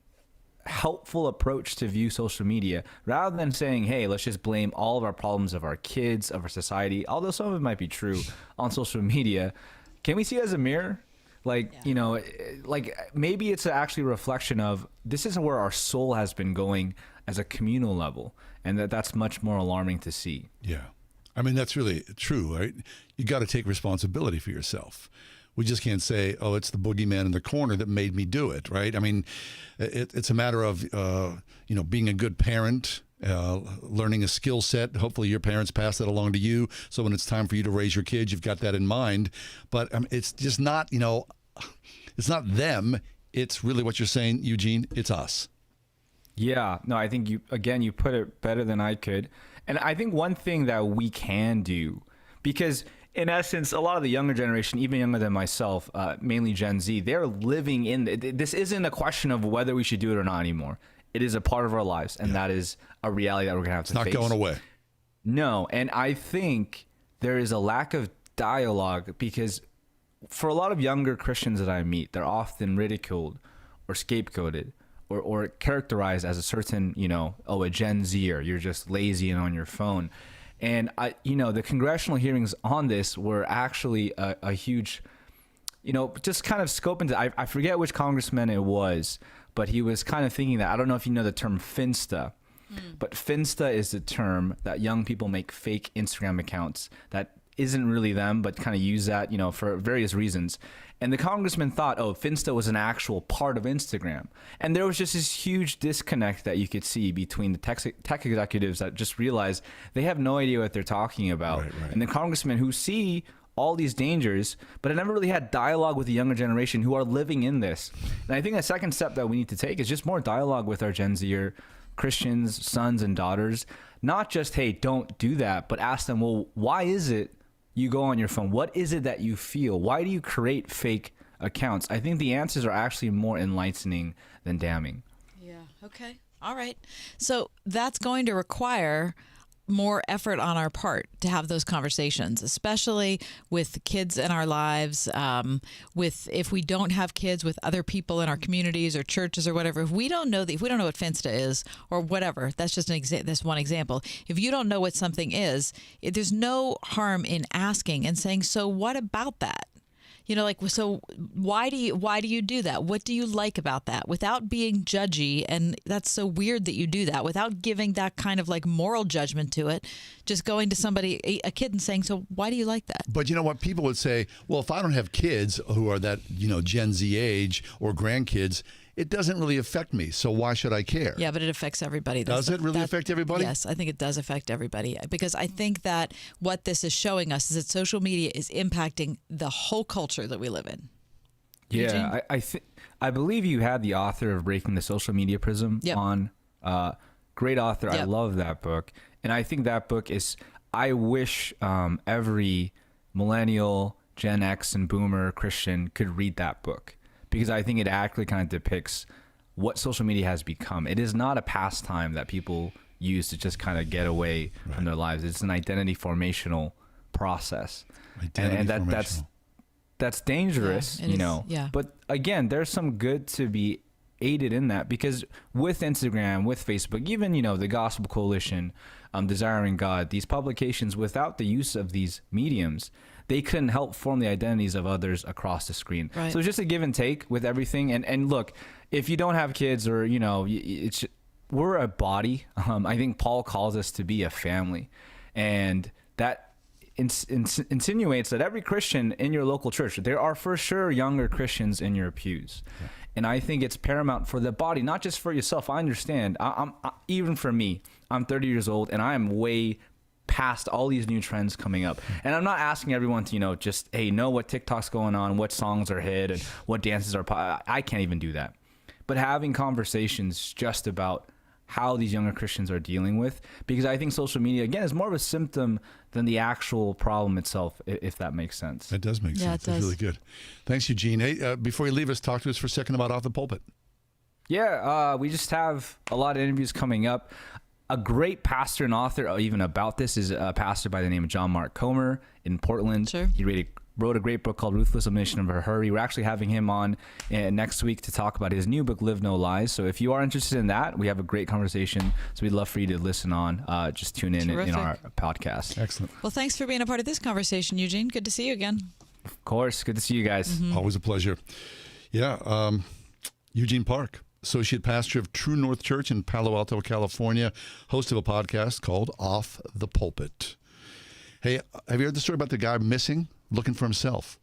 helpful approach to view social media, rather than saying, hey, let's just blame all of our problems of our kids, of our society, although some of it might be true on social media. Can we see it as a mirror? Maybe it's actually a reflection of this is where our soul has been going as a communal level, and that's much more alarming to see. Yeah. I mean, that's really true, right? You got to take responsibility for yourself. We just can't say, oh, it's the boogeyman in the corner that made me do it, right? I mean, it's a matter of, being a good parent, learning a skill set. Hopefully your parents pass that along to you. So when it's time for you to raise your kids, you've got that in mind. But it's just not, it's not them. It's really what you're saying, Eugene. It's us. Yeah, no, I think you put it better than I could. And I think one thing that we can do, because in essence, a lot of the younger generation, even younger than myself, mainly Gen Z, they're living in this isn't a question of whether we should do it or not anymore. It is a part of our lives, and that is a reality that we're going to have to face. It's not going away. No, and I think there is a lack of dialogue because for a lot of younger Christians that I meet, they're often ridiculed or scapegoated or characterized as a certain, a Gen Zer, you're just lazy and on your phone. And the congressional hearings on this were actually a huge, just kind of scope into. I forget which congressman it was, but he was kind of thinking that, I don't know if you know the term Finsta, but Finsta is the term that young people make fake Instagram accounts that isn't really them, but kind of use that, for various reasons. And the congressman thought, oh, Finsta was an actual part of Instagram. And there was just this huge disconnect that you could see between the tech executives that just realized they have no idea what they're talking about. Right. And the congressmen who see all these dangers, but I never really had dialogue with the younger generation who are living in this. And I think the second step that we need to take is just more dialogue with our Gen Z Christians, sons and daughters. Not just, hey, don't do that, but ask them, well, why is it you go on your phone? What is it that you feel? Why do you create fake accounts? I think the answers are actually more enlightening than damning. Yeah. Okay. All right. So that's going to require more effort on our part to have those conversations, especially with the kids in our lives, if we don't have kids, with other people in our communities or churches or whatever. If we don't know what Finsta is or whatever, that's just that's one example. If you don't know what something is, there's no harm in asking and saying, so what about that? So why do you do that? What do you like about that? Without being judgy, and that's so weird that you do that, without giving that kind of moral judgment to it, just going to somebody, a kid, and saying, so why do you like that? But you know what? People would say, well, if I don't have kids who are that, Gen Z age or grandkids, it doesn't really affect me, so why should I care? Yeah, but it affects everybody. Does it really affect everybody? Yes, I think it does affect everybody, because I think that what this is showing us is that social media is impacting the whole culture that we live in. Yeah, I believe you had the author of Breaking the Social Media Prism on. Great author. Yep. I love that book. And I think that book is, I wish every millennial, Gen X, and Boomer Christian could read that book. because I think it accurately kind of depicts what social media has become. It is not a pastime that people use to just kind of get away from their lives. It's an identity formational process. That's dangerous, you know. Yeah. But again, there's some good to be aided in that, because with Instagram, with Facebook, even, the Gospel Coalition, Desiring God, these publications, without the use of these mediums, they couldn't help form the identities of others across the screen. Right. So it's just a give and take with everything. And look, if you don't have kids, or, we're a body. I think Paul calls us to be a family, and that insinuates that every Christian in your local church, there are for sure younger Christians in your pews. Yeah. And I think it's paramount for the body, not just for yourself. I understand. Even for me, I'm 30 years old, and I am way past all these new trends coming up. And I'm not asking everyone to, just, hey, know what TikTok's going on, what songs are hit, and what dances are. I can't even do that. But having conversations just about how these younger Christians are dealing with, because I think social media, again, is more of a symptom than the actual problem itself, if that makes sense. It does make sense. It does. That's really good. Thanks, Eugene. Hey, before you leave us, talk to us for a second about Off the Pulpit. Yeah, we just have a lot of interviews coming up. A great pastor and author even about this is a pastor by the name of John Mark Comer in Portland. Sure. He wrote a great book called Ruthless Elimination of a Hurry. We're actually having him on next week to talk about his new book, Live No Lies. So if you are interested in that, we have a great conversation. So we'd love for you to listen on. Just tune in our podcast. Excellent. Well, thanks for being a part of this conversation, Eugene. Good to see you again. Of course. Good to see you guys. Mm-hmm. Always a pleasure. Yeah. Eugene Park, Associate Pastor of True North Church in Palo Alto, California, host of a podcast called Off the Pulpit. Hey, have you heard the story about the guy missing, looking for himself?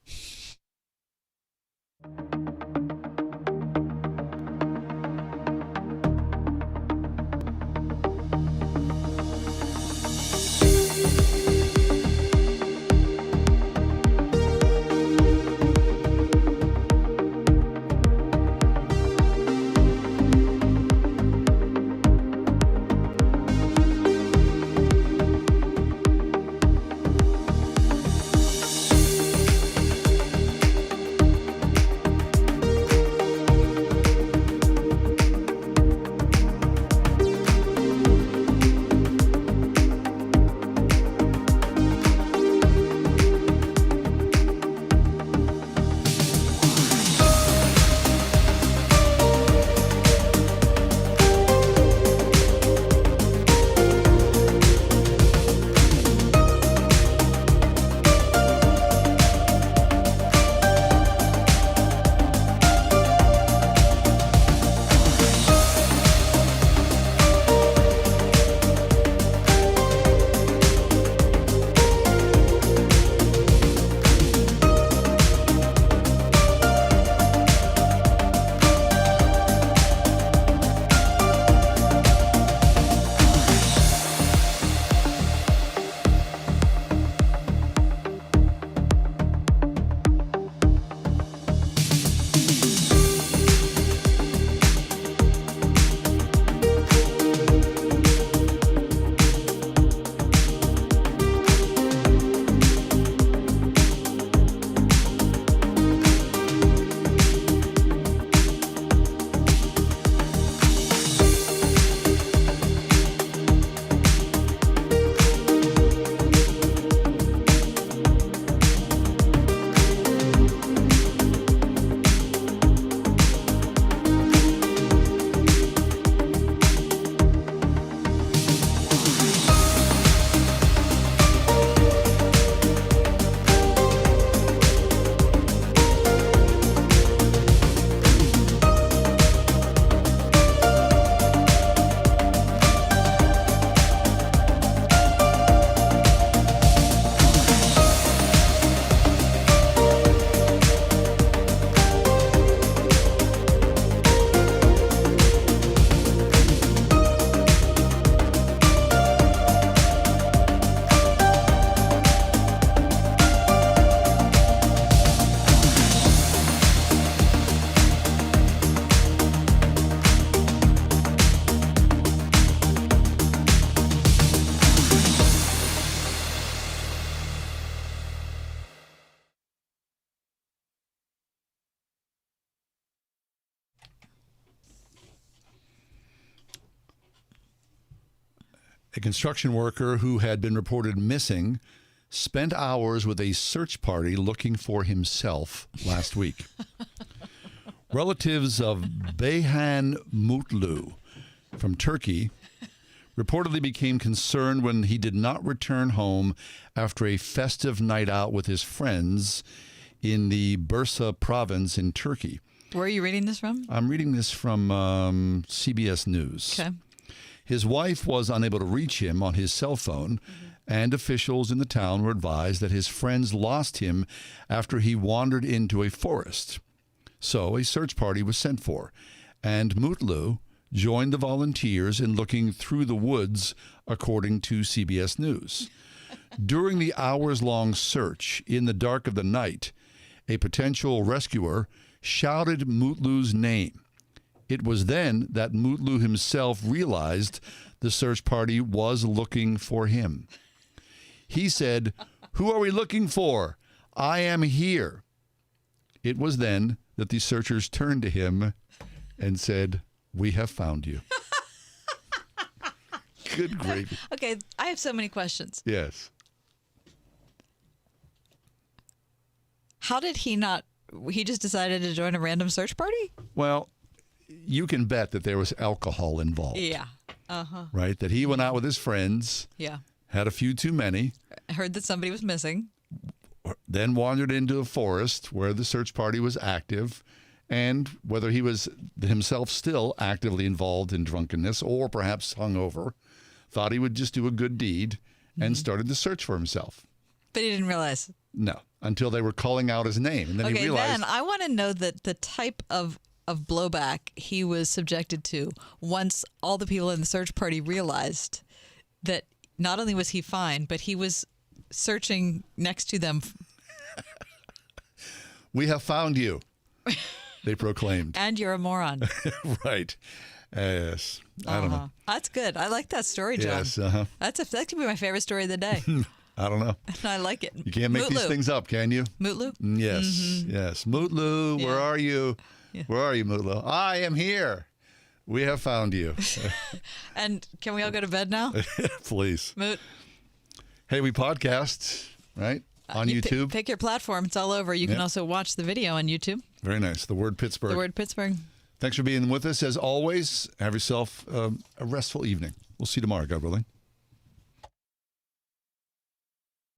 A construction worker who had been reported missing spent hours with a search party looking for himself last week. Relatives of Beyhan Mutlu from Turkey reportedly became concerned when he did not return home after a festive night out with his friends in the Bursa province in Turkey. Where are you reading this from? I'm reading this from CBS News. Okay. His wife was unable to reach him on his cell phone, and officials in the town were advised that his friends lost him after he wandered into a forest. So a search party was sent for, and Mutlu joined the volunteers in looking through the woods, according to CBS News. During the hours-long search in the dark of the night, a potential rescuer shouted Mutlu's name. It was then that Mutlu himself realized the search party was looking for him. He said, "Who are we looking for? I am here." It was then that the searchers turned to him and said, "We have found you." Good gravy. Okay, I have so many questions. Yes. How did he not? He just decided to join a random search party? Well, you can bet that there was alcohol involved. Yeah. Right? That he went out with his friends, Yeah. had a few too many, I heard that somebody was missing. then wandered into a forest where the search party was active, and whether he was himself still actively involved in drunkenness or perhaps hungover, thought he would just do a good deed and started to search for himself. But he didn't realize. No, until they were calling out his name. And then he Okay, realized, then I want to know that the type of blowback he was subjected to once all the people in the search party realized that not only was he fine, but he was searching next to them. "We have found you," they proclaimed. And you're a moron. Right. Yes. I don't know. That's good. I like that story, John. Yes. That could be my favorite story of the day. I don't know. I like it. You can't make these Mutlu. things up, can you? Mutlu? Yes. Yes. Mutlu, where Yeah. are you? Yeah. Where are you, Mutlu? I am here. We have found you. And can we all go to bed now? Please. Moot. Hey, we podcast, right? On You YouTube. Pick your platform. It's all over. You can Yep. also watch the video on YouTube. Very nice. The Word Pittsburgh. The word Pittsburgh. Thanks for being with us. As always, have yourself a restful evening. We'll see you tomorrow, God willing.